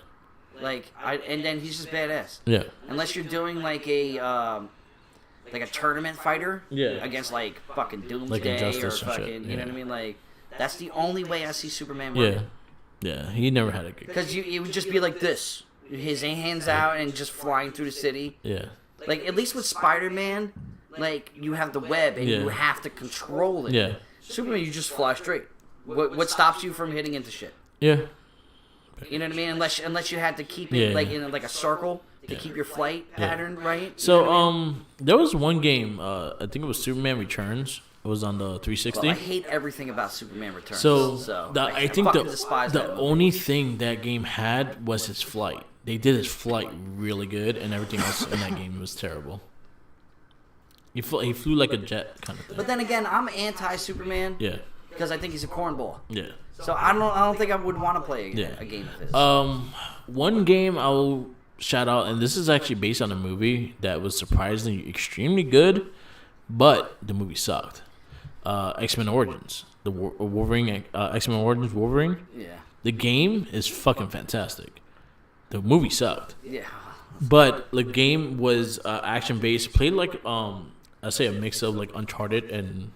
and then he's just badass. Yeah, unless you're doing like a tournament fighter. Yeah, against like fucking Doomsday or fucking you know what I mean. Like that's the only way I see Superman working. Yeah, he never had a good. Because it would just be like this. His hands out and just flying through the city. Yeah. Like, at least with Spider-Man, like, you have the web and you have to control it. Yeah. Superman, you just fly straight. What stops you from hitting into shit? Yeah. You know what I mean? Unless you had to keep it, like, in, like, a circle to keep your flight pattern right. So, there was one game, I think it was Superman Returns. It was on the 360. Well, I hate everything about Superman Returns. So I think the only thing that game had was his flight. They did his flight really good, and everything else in that game was terrible. He flew like a jet kind of thing. But then again, I'm anti-Superman. Yeah. Because I think he's a cornball. Yeah. So I don't think I would want to play a game of his. One game I will shout out, and this is actually based on a movie that was surprisingly extremely good, but the movie sucked. X-Men Origins, the Wolverine, X-Men Origins Wolverine. Yeah. The game is fucking fantastic. The movie sucked. Yeah. But the game was action based. Played like I say a mix of like Uncharted and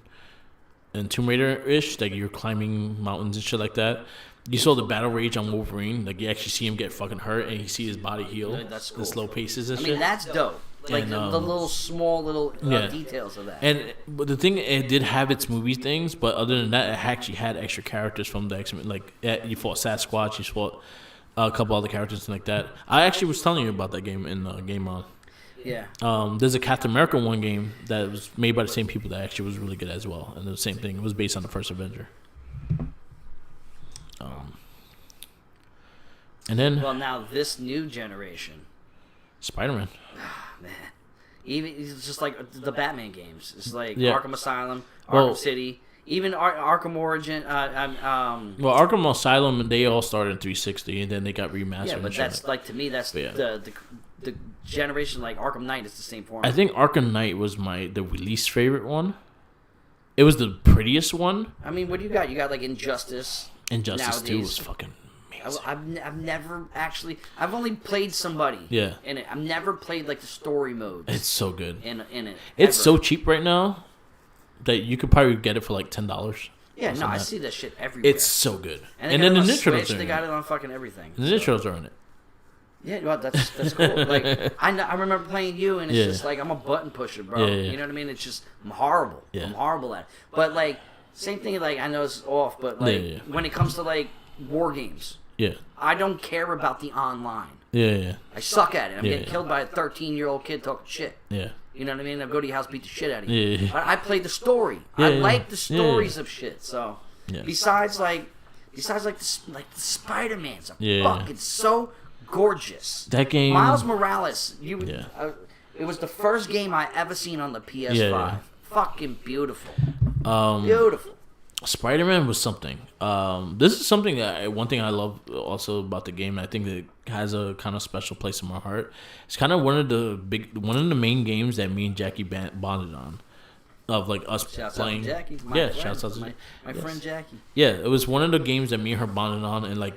Tomb Raider ish. Like you're climbing mountains and shit like that. You saw the battle rage on Wolverine. Like you actually see him get fucking hurt, and you see his body heal. That's cool. The slow paces and shit. I mean, that's dope. Like the little small details of that. And the thing, it did have its movie things, but other than that, it actually had extra characters from the X-Men. Like you fought Sasquatch, you fought a couple other characters and like that. I actually was telling you about that game in Game On. Yeah. There's a Captain America one game that was made by the same people that actually was really good as well, and the same thing. It was based on the first Avenger. And then, well, now this new generation, Spider-Man. Man, even it's just like the Batman games. It's like Arkham Asylum, Arkham City, even Arkham Origin. Well, Arkham Asylum, they all started in 360, and then they got remastered. Yeah, but that's like to me, that's the generation. Like Arkham Knight is the same format. I think Arkham Knight was the least favorite one. It was the prettiest one. I mean, what do you got? You got like Injustice. Injustice 2 was fucking amazing. I've never actually. I've only played somebody. Yeah. In it, I've never played like the story modes. It's so good. In it. It's so cheap right now that you could probably get it for like $10. Yeah, no, I see that shit everywhere. It's so good. And then the Nitros they got it on fucking everything. The Nitros are on it. Yeah, well, that's cool. Like I remember playing you, and it's just like I'm a button pusher, bro. You know what I mean? It's just I'm horrible. I'm horrible at it. But like same thing. Like I know it's off, but like when it comes to like war games, I don't care about the online. I suck at it. I'm getting killed by a 13-year-old kid talking shit. You know what I mean? I'll go to your house, beat the shit out of you. But I play the story. I like the stories of shit. So besides the Spider-Mans are fucking so gorgeous. That game, Miles Morales. It was the first game I ever seen on the PS5. Fucking beautiful. Beautiful. Spider-Man was something. This is something that one thing I love also about the game. I think that it has a kind of special place in my heart. It's kind of one of the main games that me and Jackie bonded on. Of like us playing. Shouts out to Jackie. Shouts out to my friend Jackie. Yeah, it was one of the games that me and her bonded on, and like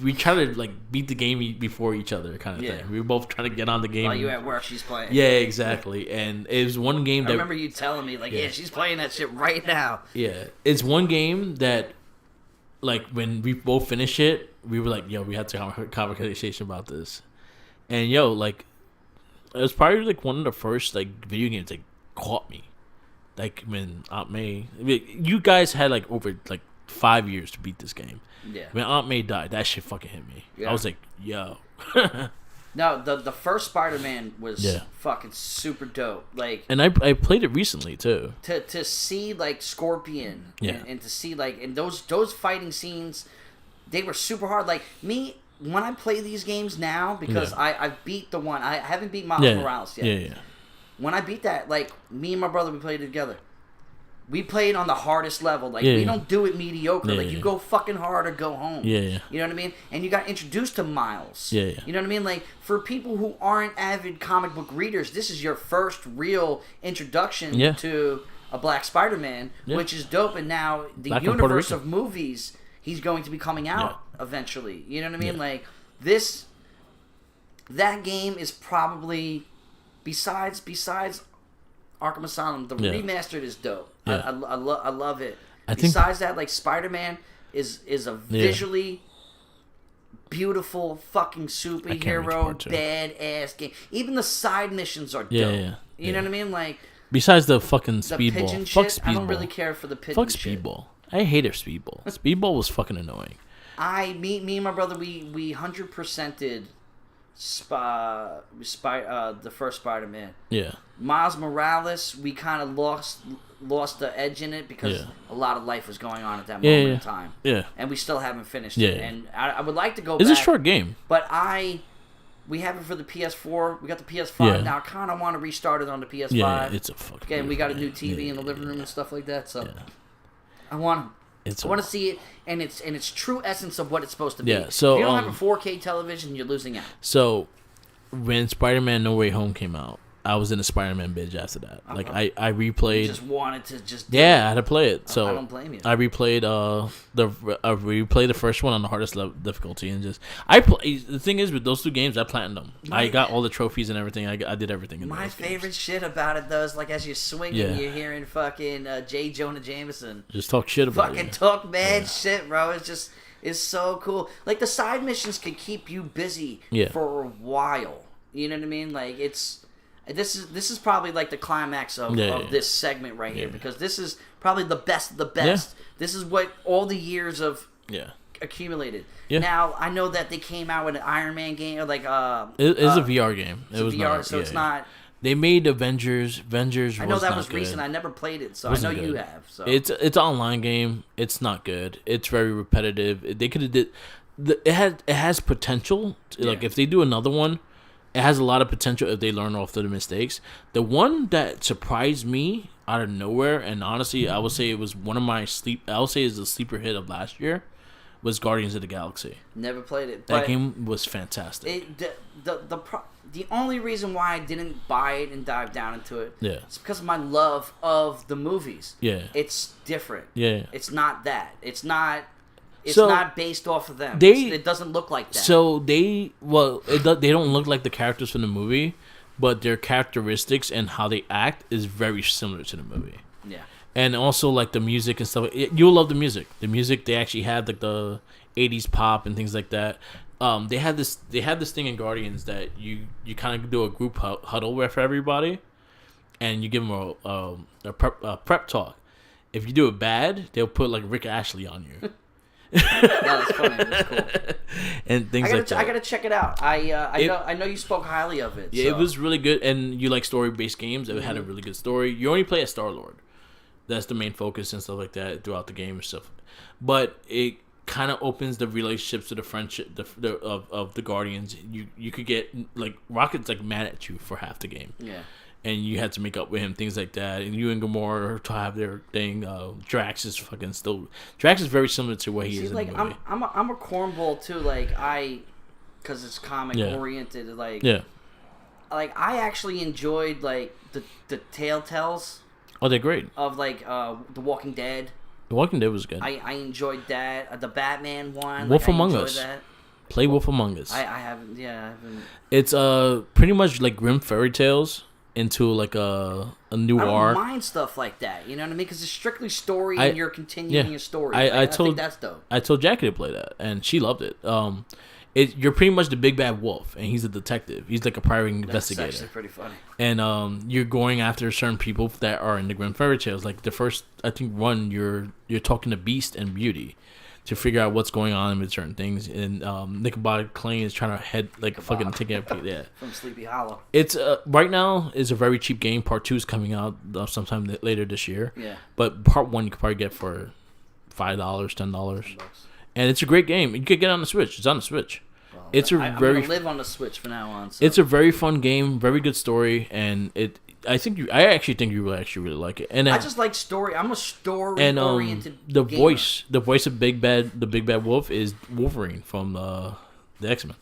we try to like beat the game before each other kind of thing. We were both trying to get on the game. While you at work, she's playing. Yeah, exactly. And it was one game that I remember you telling me like, she's playing that shit right now. Yeah, it's one game that like when we both finished it, we were like, yo, we had to have a conversation about this. And like it was probably like one of the first like video games that caught me. Like when Aunt May, you guys had like over like 5 years to beat this game. Yeah. When Aunt May died, that shit fucking hit me. Yeah. I was like, yo. No, the first Spider-Man was fucking super dope. Like, and I played it recently too. To see like Scorpion, and to see like and those fighting scenes, they were super hard. Like me, when I play these games now, because I beat the one, I haven't beat Miles Morales yet. Yeah. When I beat that, like me and my brother, we played it together. We played on the hardest level. Like we don't do it mediocre. Like you go fucking hard or go home. You know what I mean? And you got introduced to Miles. You know what I mean? Like for people who aren't avid comic book readers, this is your first real introduction to a Black Spider-Man, which is dope. And now the universe of movies, he's going to be coming out eventually. You know what I mean? Like that game is probably besides Arkham Asylum, the remastered is dope. I love it. Besides that, like Spider-Man is a visually beautiful fucking superhero badass game. Even the side missions are dope. You know what I mean? Like besides the fucking speedball, fuck speedball. I don't really care for the pigeon shit. Fuck speedball. I hated speedball. Speedball was fucking annoying. Me and my brother, we 100%ed the first Spider-Man. Miles Morales, we kind of lost the edge in it because a lot of life was going on at that moment in time. And we still haven't finished it. And I would like to go back. It's a short game. But we have it for the PS4. We got the PS5 now. I kind of want to restart it on the PS5. Yeah, it's a fucking. Again, we got a new TV in the living room and stuff like that. So I want to see it in its true essence of what it's supposed to be. Yeah, so if you don't have a 4K television, you're losing out. So when Spider-Man No Way Home came out, I was in a Spider-Man binge after that. Like I replayed. You just wanted to just. I had to play it. So I don't blame you. I replayed the first one on the hardest level difficulty and just the thing is with those two games I platinumed them. I got all the trophies and everything. I did everything. In my favorite shit about it though is like as you're swinging, you're hearing fucking J. Jonah Jameson just talk shit about fucking talk mad shit, bro. It's so cool. Like the side missions can keep you busy for a while. You know what I mean? Like This is probably like the climax of this segment right here because this is probably the best of the best. This is what all the years of accumulated. Now I know that they came out with an Iron Man game or like it's a VR game. It was VR, not, so it's not. They made Avengers. I know that was good. recent. I never played it, so I know you have. So it's an online game. It's not good. It's very repetitive. They could have did. It has potential. Like if they do another one. it has a lot of potential if they learn off of the mistakes. The one that surprised me out of nowhere, and honestly, I would say it was one of my I would say is the sleeper hit of last year, was Guardians of the Galaxy. Never played it. That game was fantastic. The only reason why I didn't buy it and dive down into it is because of my love of the movies. Yeah. It's different. Yeah. It's not that. It's not based off of them. It doesn't look like that. So they don't look like the characters from the movie, but their characteristics and how they act is very similar to the movie. Yeah. And also like the music and stuff. You'll love the music. The music, they actually had like the 80s pop and things like that. They had this thing in Guardians that you kind of do a group huddle with everybody, and you give them a prep talk. If you do it bad, they'll put like Rick Ashley on you. That's funny. That's cool. And things like that. I gotta check it out. I know you spoke highly of it. Yeah, so. It was really good, and you like story-based games. It had a really good story. You only play as Star-Lord. That's the main focus and stuff like that throughout the game and stuff. But it kind of opens the relationships to the friendship of the Guardians. You could get like Rocket's like mad at you for half the game. Yeah. And you had to make up with him, things like that. And you and Gamora to have their thing. Drax is fucking still. Drax is very similar to what he is in the movie. I'm a cornball too. Like because it's comic oriented. Like I actually enjoyed like the Telltales. Oh, they're great. Of like The Walking Dead. The Walking Dead was good. I enjoyed that. The Batman one. Wolf Among Us. Play Wolf Among Us. I haven't. Yeah, I haven't. It's pretty much like Grimm fairy tales into like a noir. I don't mind stuff like that. You know what I mean? Because it's strictly story and you're continuing a story. I think that's dope. I told Jackie to play that, and she loved it. You're pretty much the big bad wolf, and he's a detective. He's like a private investigator. That's actually pretty funny. And you're going after certain people that are in the Grimm fairy tales. Like the first, I think, one you're talking to Beast and Beauty to figure out what's going on with certain things. And Nickelback Klein is trying to fucking take it. Yeah. From Sleepy Hollow. It's right now is a very cheap game. Part 2 is coming out sometime later this year. Yeah. But part 1 you could probably get for $5, $10. And it's a great game. You could get it on the Switch. It's on the Switch. Well, I'm gonna live on the Switch from now on. So. It's a very fun game, very good story, and I actually think you will actually really like it. And I just like story. I'm a story oriented. The voice of the big bad wolf is Wolverine from the X-Men.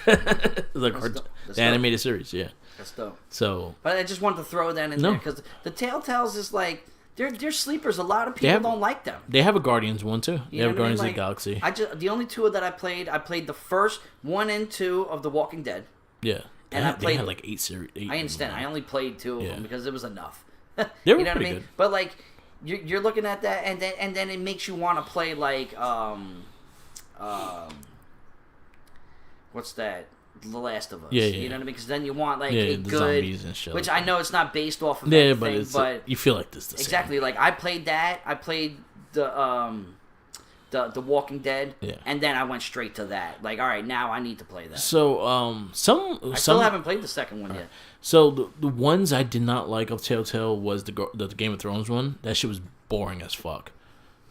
The animated series, yeah. That's dope. So, but I just wanted to throw that in there because the Telltales is like. They're sleepers. A lot of people don't like them. They have a Guardians one too. They have Guardians of the Galaxy. The only two that I played the first 1 and 2 of The Walking Dead. Yeah, and they had like 8 series. I understand. I only played 2 of them because it was enough. They were pretty good. But like, you're looking at that, and then it makes you want to play like what's that? The Last of Us. Yeah. You know what I mean? Because then you want like a good, zombies and shit which I know it's not based off of anything, but you feel like this. Exactly. Like I played that. I played the Walking Dead, and then I went straight to that. Like, all right, now I need to play that. So I still haven't played the second one yet. So the ones I did not like of Telltale was the Game of Thrones one. That shit was boring as fuck.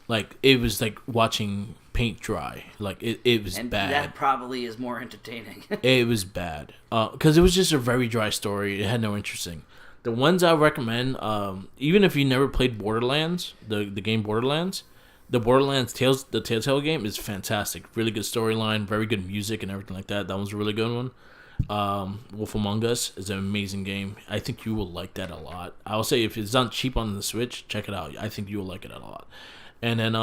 Like it was like watching paint dry. Like it was and bad. That probably is more entertaining. It was bad because it was just a very dry story. It had no interesting. The ones I recommend, even if you never played Borderlands, the game Borderlands, the Telltale game is fantastic. Really good storyline, very good music and everything like that. That was a really good one. Wolf Among Us is an amazing game. I think you will like that a lot. I will say if it's not cheap on the Switch, check it out. I think you will like it a lot. And then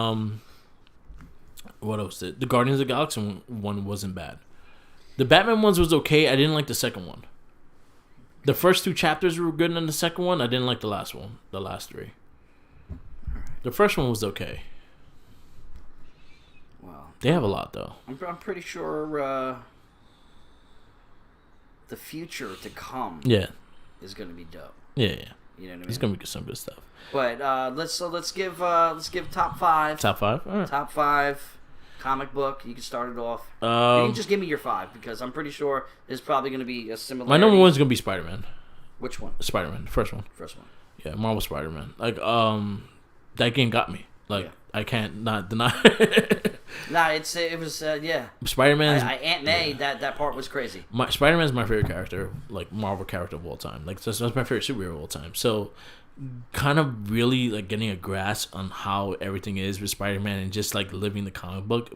what else? The Guardians of the Galaxy one wasn't bad. The Batman ones was okay. I didn't like the second one. The first 2 chapters were good, and the second one I didn't like the last 3. The first one was okay. Wow. They have a lot though. I'm pretty sure the future to come. Is going to be dope. Yeah. You know what I mean? It's going to be some good stuff. But let's give top 5. Top 5. All right. Top 5 comic book. You can start it off. You can just give me your 5 because I'm pretty sure there's probably going to be a similar. My number 1 is going to be Spider-Man. Which one? Spider-Man, the first one. First one. Yeah, Marvel Spider-Man. Like that game got me. Like I can't not deny. Nah, it was yeah. Spider-Man's Aunt May. That part was crazy. Spider-Man's my favorite character, like Marvel character of all time. Like that's my favorite superhero of all time. So, kind of really like getting a grasp on how everything is with Spider-Man and just like living the comic book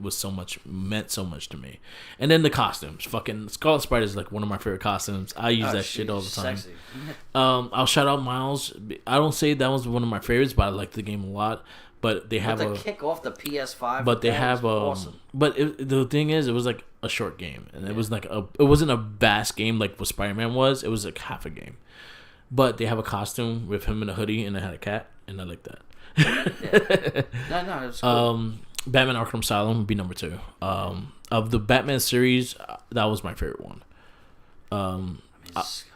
meant so much to me. And then the costumes, fucking Scarlet Spider is like one of my favorite costumes. I use that shit all the time. Sexy. I'll shout out Miles. I don't say that was one of my favorites, but I like the game a lot. But they have a kick off the PS5. But they have awesome. But the thing is, it was like a short game, and it was like it wasn't a vast game like what Spider-Man was. It was like half a game. But they have a costume with him in a hoodie, and it had a cat, and I like that. Yeah. No, it was cool. Batman Arkham Asylum would be number 2. Of the Batman series, that was my favorite one.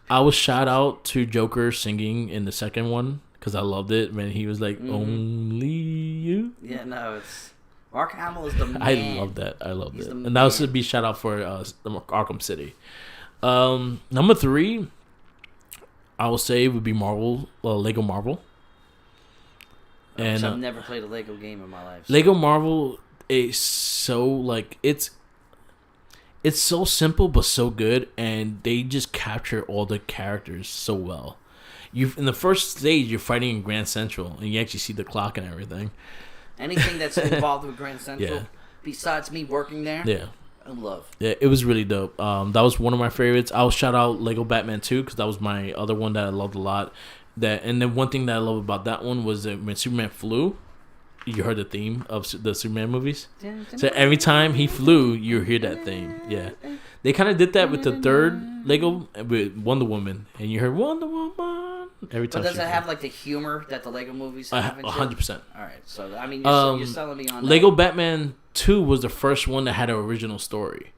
I was shout out to Joker singing in the second one because I loved it when he was like, "Only you." Yeah, no, it's Mark Hamill is the man. I love that. And that was to be shout out for Arkham City. Number 3. I will say would be Lego Marvel. And I've never played a Lego game in my life. So. Lego Marvel is so like it's so simple but so good, and they just capture all the characters so well. In the first stage, you're fighting in Grand Central, and you actually see the clock and everything. Anything that's involved with Grand Central, besides me working there, I love. Yeah, it was really dope. That was one of my favorites. I'll shout out Lego Batman 2 because that was my other one that I loved a lot. And then one thing that I love about that one was that when Superman flew, you heard the theme of the Superman movies. So every time he flew, you hear that theme. Yeah, they kind of did that with the third Lego with Wonder Woman, and you heard Wonder Woman every time. But does it have like the humor that the Lego movies have? 100%. All right, so I mean, you're selling me on Lego Batman 2 was the first one that had an original story.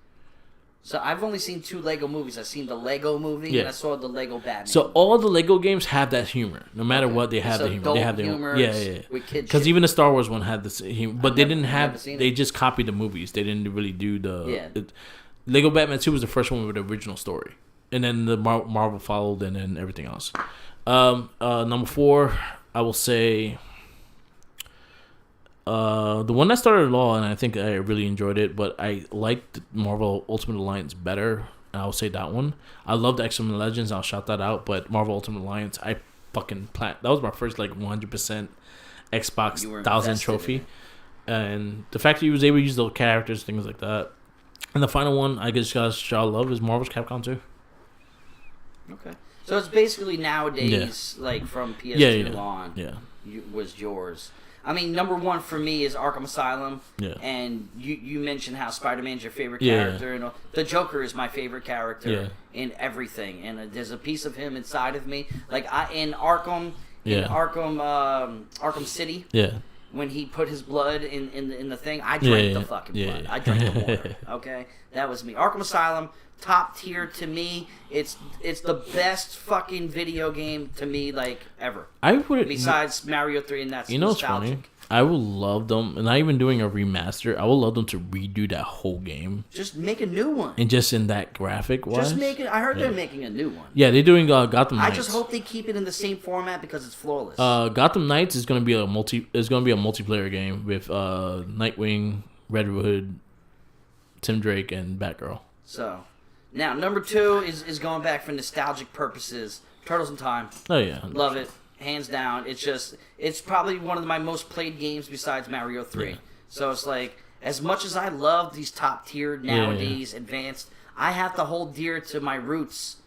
So I've only seen 2 Lego movies. I've seen the Lego movie and I saw the Lego Batman. So all the Lego games have that humor. No matter what, they have the humor. They have the humor. Yeah. Because even the Star Wars one had this humor, but they didn't have. They just copied the movies. They didn't really do the. Lego Batman 2 was the first one with the original story, and then the Marvel followed, and then everything else. Number 4, I will say. The one that started it all, and I think I really enjoyed it, but I liked Marvel Ultimate Alliance better. And I'll say that one. I loved X-Men Legends. I'll shout that out. But Marvel Ultimate Alliance, I fucking that was my first like 100% Xbox 1000 trophy, and the fact that you was able to use those characters, things like that. And the final one, I guess, y'all love is Marvel's Capcom 2. Okay, so it's basically nowadays, like from PS2 on, was yours. I mean, number 1 for me is Arkham Asylum. Yeah. And you mentioned how Spider-Man's your favorite character. And the Joker is my favorite character in everything. And there's a piece of him inside of me. Like in Arkham City. Yeah. When he put his blood in the thing, I drank the fucking blood. I drank the water. Okay? That was me. Arkham Asylum, top tier to me. It's the best fucking video game to me, like, ever. Besides Mario 3, and that's nostalgic. What's funny? I would love them, and not even doing a remaster. I would love them to redo that whole game. Just make a new one. And just in that graphic wise. Just make it. I heard they're making a new one. Yeah, they're doing Gotham Knights. I just hope they keep it in the same format because it's flawless. Gotham Knights is going to be a multiplayer game with Nightwing, Red Hood, Tim Drake, and Batgirl. So, now number 2 is going back for nostalgic purposes. Turtles in Time. Oh yeah, 100%. Love it. Hands down. It's probably one of my most played games besides Mario 3. Yeah. So it's like, as much as I love these top tier nowadays, advanced, I have to hold dear to my roots.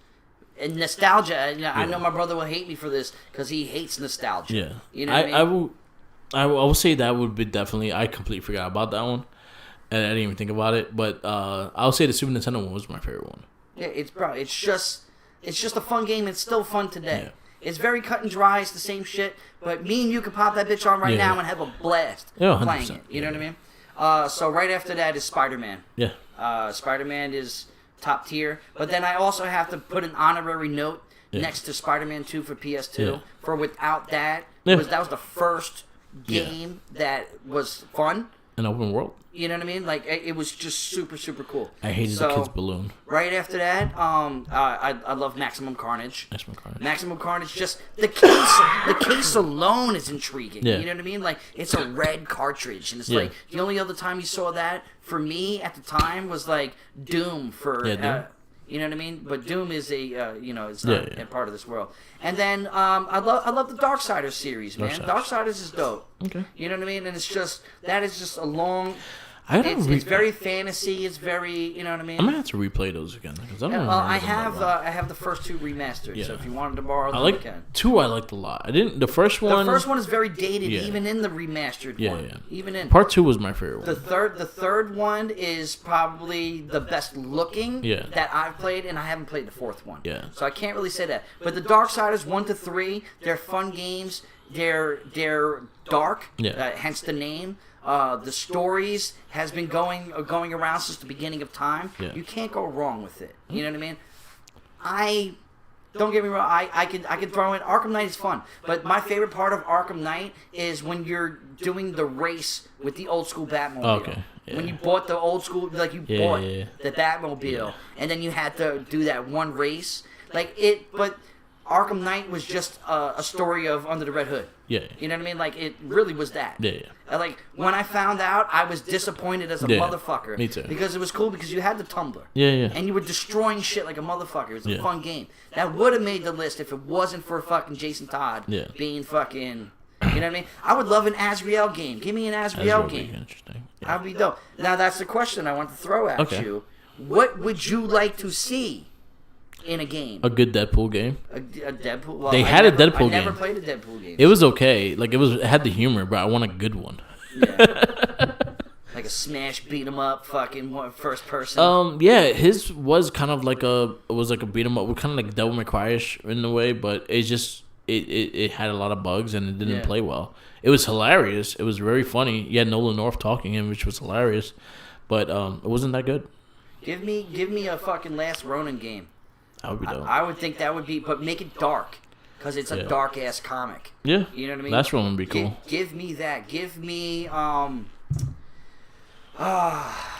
And nostalgia, I know my brother will hate me for this because he hates nostalgia. Yeah. You know what I mean? I will say that would be definitely, I completely forgot about that one. And I didn't even think about it. But I'll say the Super Nintendo one was my favorite one. Yeah, it's just a fun game. It's still fun today. Yeah. It's very cut and dry. It's the same shit. But me and you can pop that bitch on right now and have a blast playing it. You know what I mean? So right after that is Spider-Man. Yeah. Spider-Man is top tier. But then I also have to put an honorary note next to Spider-Man 2 for PS2. Yeah. For without that, that was the first game that was fun. An open world. You know what I mean? Like it was just super super cool. I hated the kid's balloon. Right after that, I love Maximum Carnage. Maximum Carnage. Just the case alone is intriguing. Yeah. You know what I mean? Like it's a red cartridge, and it's like the only other time you saw that for me at the time was like Doom for. Doom. You know what I mean? But Doom is it's not a part of this world. And then I love the Darksiders series, man. Darksiders is dope. Okay. You know what I mean? And that is just a long. It's very fantasy. It's very, you know what I mean. I'm gonna have to replay those again because I don't remember I have the first 2 remastered. Yeah. So if you wanted to borrow them, you can. 2. I liked a lot. I didn't. The first one. The first one is very dated, even in the remastered one. Yeah. Even in Part 2 was my favorite one. The third one is probably the best looking that I've played, and I haven't played the 4th one. Yeah. So I can't really say that. But the Darksiders 1 to 3, they're fun games. They're dark. Hence the name. The stories has been going around since the beginning of time. Yeah. You can't go wrong with it. You know what I mean? Don't get me wrong. I could throw in Arkham Knight is fun, but my favorite part of Arkham Knight is when you're doing the race with the old school Batmobile. Okay. Yeah. When you bought the old school, like you bought the Batmobile, and then you had to do that one race, but. Arkham Knight was just a story of Under the Red Hood. Yeah. You know what I mean? Like, it really was that. Yeah. Like, when I found out, I was disappointed as a motherfucker. Me too. Because it was cool because you had the tumbler. Yeah. And you were destroying shit like a motherfucker. It was a fun game. That would have made the list if it wasn't for fucking Jason Todd being fucking... You know what I mean? I would love an Azrael game. Give me an Azrael game. Would be interesting. Yeah. That'd be dope. Now, that's the question I want to throw at you. What would you like to see in a game? A good Deadpool game. A Deadpool. Well, they had a Deadpool game. I never played a Deadpool game. It was okay. Like it had the humor, but I want a good one. Like a smash beat 'em up, fucking first person. His was kind of like a beat 'em up, kind of like Devil May Cry-ish in a way, but it just it had a lot of bugs and it didn't play well. It was hilarious. It was very funny. You had Nolan North talking in, which was hilarious, but it wasn't that good. Give me a fucking Last Ronin game. That would be dope. I would think that would be, but make it dark, because it's a dark ass comic. Yeah, you know what I mean. Last one would be cool. Give me that. Give me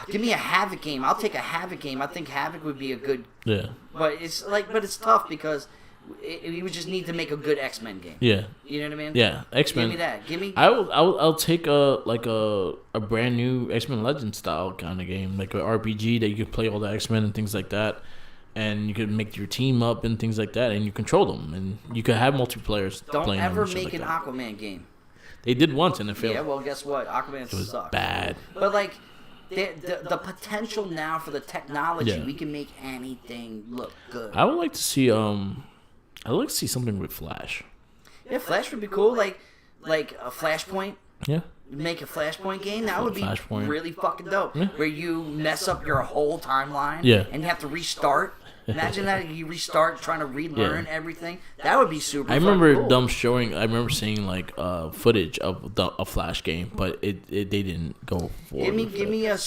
give me a Havoc game. I'll take a Havoc game. I think Havoc would be a good. Yeah. But it's tough because you would just need to make a good X-Men game. Yeah. You know what I mean? Yeah, X-Men. Give me that. Give me. I'll take a brand new X-Men Legends style kind of game, like an RPG that you could play all the X-Men and things like that. And you could make your team up and things like that, and you control them, and you could have multiplayers. Don't ever make an Aquaman game. They did once, and it failed. Yeah, well, guess what? Aquaman sucks. Bad. But like, the potential now for the technology, we can make anything look good. I would like to see something with Flash. Yeah, Flash would be cool. Like a Flashpoint. Yeah. Make a Flashpoint game, that would be Flashpoint. Really fucking dope. Yeah. Where you mess up your whole timeline, and you have to restart. Imagine that you restart trying to relearn everything. That would be super. I remember cool. I remember seeing like footage of a Flash game, but they didn't go forward. Give me a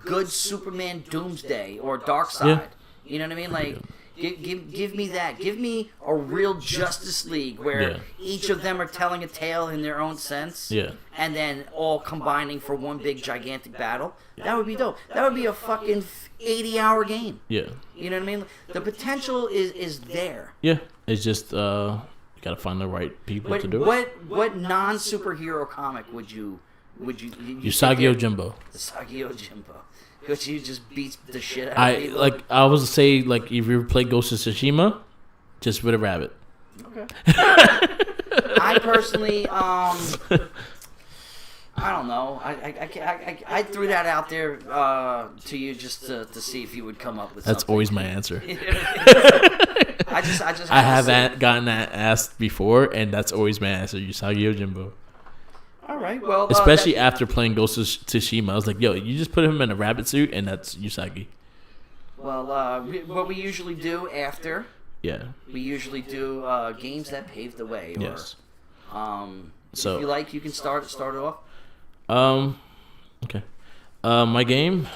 good Superman Doomsday or Darkseid. Yeah. You know what I mean? Like. Give me that. Give me a real Justice League where each of them are telling a tale in their own sense. Yeah. And then all combining for one big gigantic battle. That would be dope. That would be a fucking 80-hour game. Yeah. You know what I mean? The potential is there. Yeah. It's just you gotta find the right people to do it. What non-superhero comic would you Usagi Yojimbo. Usagi Yojimbo. Because you just beats the shit out of people. I was say like if you ever play Ghost of Tsushima, just with a rabbit. Okay. I personally, I don't know. I threw that out there to you just to see if you would come up with something. That's always my answer. I have gotten that asked before, and that's always my answer. Usagi Yojimbo. All right, well... Especially after playing Ghost of Tsushima. I was like, yo, you just put him in a rabbit suit, and that's Usagi. Well, what we usually do after... Yeah. We usually do games that pave the way. Yes. So, if you like, you can start it off. Okay. My game,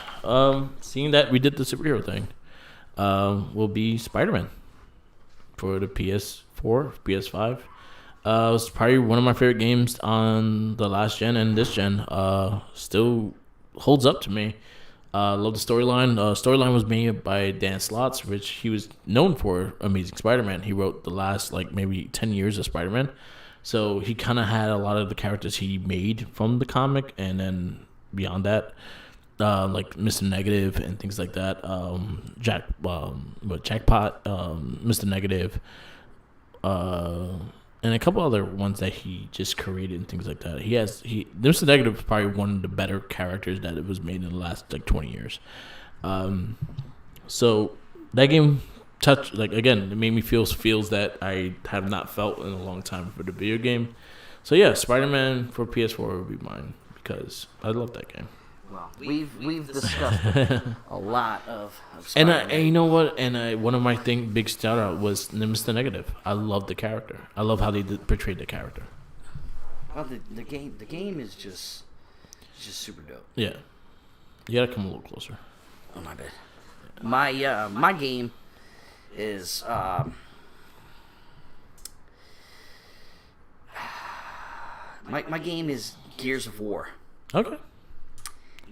seeing that we did the superhero thing, will be Spider-Man for the PS4, PS5. It was probably one of my favorite games on the last gen and this gen. Still holds up to me. Love the storyline. Storyline was made by Dan Slotts, which he was known for Amazing Spider-Man. He wrote the last maybe 10 years of Spider-Man. So he kind of had a lot of the characters he made from the comic, and then beyond that, like Mr. Negative and things like that. Jackpot, Mr. Negative, and a couple other ones that he just created and things like that. Mr. Negative is probably one of the better characters that it was made in the last 20 years. So that game it made me feels that I have not felt in a long time for the video game. So yeah, Spider-Man for PS4 would be mine because I love that game. Well, we've discussed a lot of Spider-Man. And you know what? And one of my big shout out was Mr. Negative. I love the character. I love how they portrayed the character. Well, the game is just super dope. Yeah, you gotta come a little closer. Oh my bad. My game is my game is Gears of War. Okay.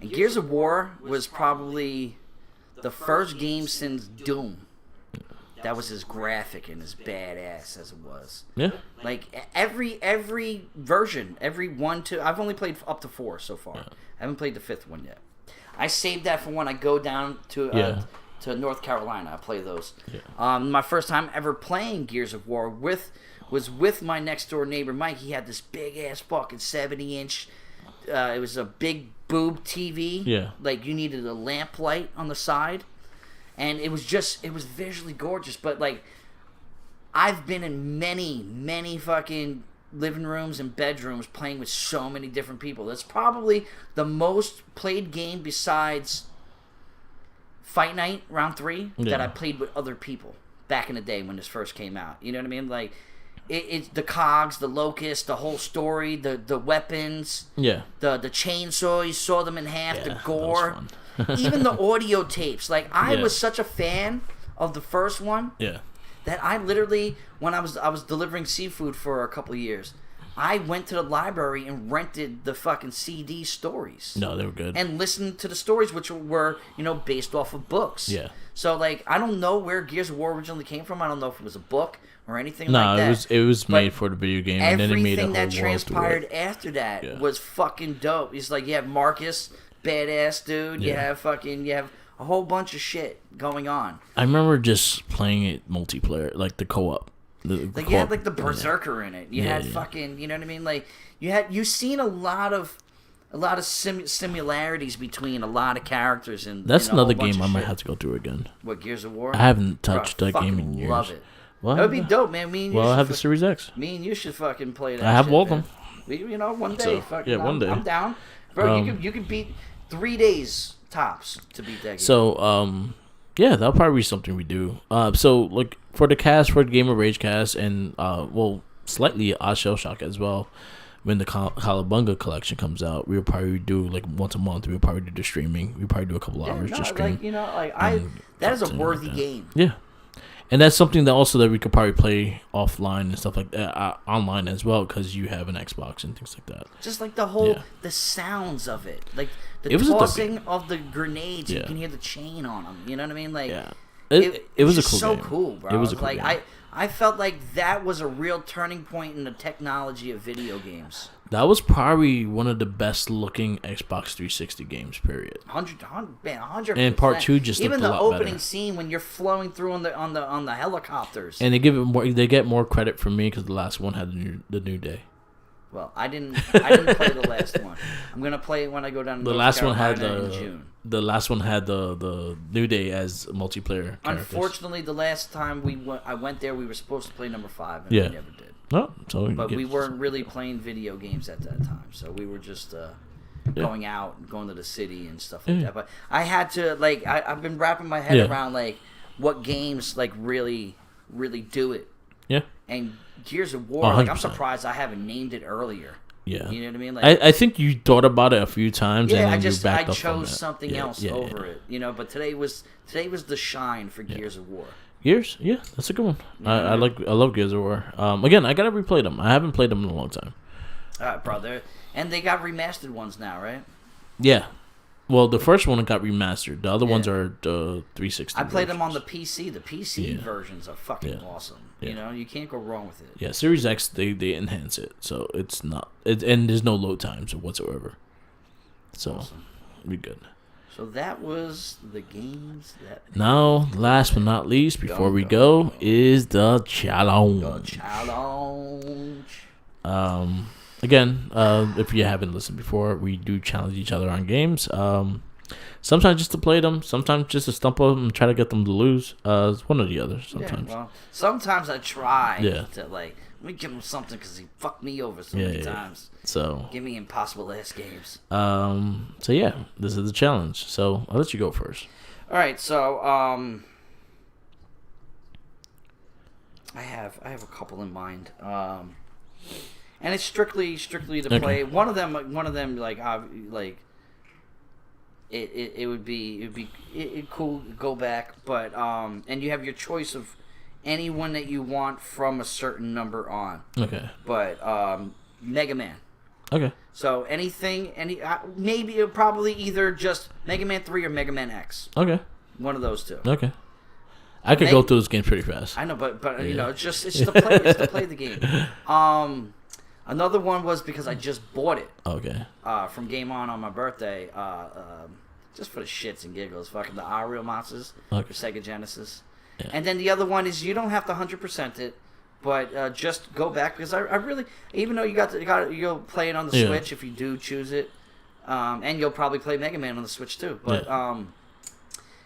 And Gears of War was probably the first game since Doom that was as graphic and as badass as it was. Yeah. Like every version, every 1, 2. I've only played up to 4 so far. I haven't played the 5th one yet. I saved that for when I go down to North Carolina. I play those. Yeah. My first time ever playing Gears of War was with my next door neighbor Mike. He had this big ass fucking 70-inch. It was a big boob TV. Yeah. Like you needed a lamp light on the side. And it was visually gorgeous. But like, I've been in many fucking living rooms and bedrooms playing with so many different people. That's probably the most played game besides Fight Night Round 3 that I played with other people back in the day when this first came out. You know what I mean? Like, it's the cogs, the locust, the whole story, the weapons, the chainsaw. You saw them in half, the gore, even the audio tapes. Like I was such a fan of the first one, that I literally, when I was delivering seafood for a couple of years, I went to the library and rented the fucking CD stories. No, they were good. And listened to the stories, which were based off of books. Yeah. So like, I don't know where Gears of War originally came from. I don't know if it was a book or anything like that. No, it was made for the video game, and then it made a whole everything that transpired after that was fucking dope. It's like you have Marcus, badass dude. You have a whole bunch of shit going on. I remember just playing it multiplayer, like the co-op. Like you had like the Berserker in it. You had fucking, you know what I mean? Like you've seen a lot of similarities between a lot of characters, and that's another game I might have to go through again. What, Gears of War? I haven't touched that game in years. Love it. Well, that would be dope, man. Me and you I have the Series X. Me and you should fucking play that. I have all of them. One day. One day. I'm down, bro. You could beat 3 days tops to beat that game. So, that'll probably be something we do. So like for the cast, for the Game of Rage cast, and slightly Shell Shock as well. When the Calabunga collection comes out, we'll probably do like once a month. We'll probably do the streaming. We'll probably do a couple hours just stream. That is a worthy game. Yeah. And that's something that we could probably play offline and stuff like that, online as well, because you have an Xbox and things like that. Just like the whole, the sounds of it. Like the tossing of the grenades, you can hear the chain on them. You know what I mean? Like, it was a cool so game. Cool, bro. It was a cool game. I felt like that was a real turning point in the technology of video games. That was probably one of the best looking Xbox 360 games, period. 100%. And part 2 just even looked a lot the opening better. Scene when you're flowing through on the helicopters. And they get more credit from me because the last one had the New Day. Well, I didn't play the last one. I'm gonna play it when I go down to North Carolina in June. The last one had the New Day as multiplayer characters. Unfortunately, the last time I went there, we were supposed to play number 5, and we never did. Oh, but we weren't really playing video games at that time, so we were just going out and going to the city and stuff like that. But I had to I've been wrapping my head around what games really do it. Yeah. And Gears of War, I'm surprised I haven't named it earlier. Yeah. You know what I mean? Like, I think you thought about it a few times. Yeah, and then I chose something else over it. You know, but today was the shine for Gears of War. Gears, yeah, that's a good one. I love Gears of War. Again, I gotta replay them. I haven't played them in a long time. Brother, and they got remastered ones now, right? Yeah. Well, the first one got remastered. The other ones are the 360. I played them on the PC. The PC versions are fucking awesome. Yeah. You know, you can't go wrong with it. Yeah, Series X they enhance it, so it's not. And there's no load times whatsoever. So, awesome. We good. So that was the games that. Now, last but not least, before we go, is the challenge. Again, if you haven't listened before, we do challenge each other on games. Sometimes just to play them, sometimes just to stump them and try to get them to lose. It's one or the other. Sometimes. Yeah, well, sometimes I try to let me give him something because he fucked me over so many times. So give me impossible ass games. So yeah, this is the challenge. So I'll let you go first. All right. So I have a couple in mind. And it's strictly to play. One of them, it would be cool to go back, but and you have your choice of anyone that you want from a certain number on. Okay. But Mega Man. Okay. So maybe probably either just Mega Man 3 or Mega Man X. Okay. One of those two. Okay. I could go through this game pretty fast. I know, but you know, it's to play the game. Another one was because I just bought it. Okay. From Game On my birthday. Just for the shits and giggles. Fucking the Real Monsters for Sega Genesis. Yeah. And then the other one is you don't have to 100% it, but just go back because I really, even though you'll play it on the Switch if you do choose it, and you'll probably play Mega Man on the Switch too. But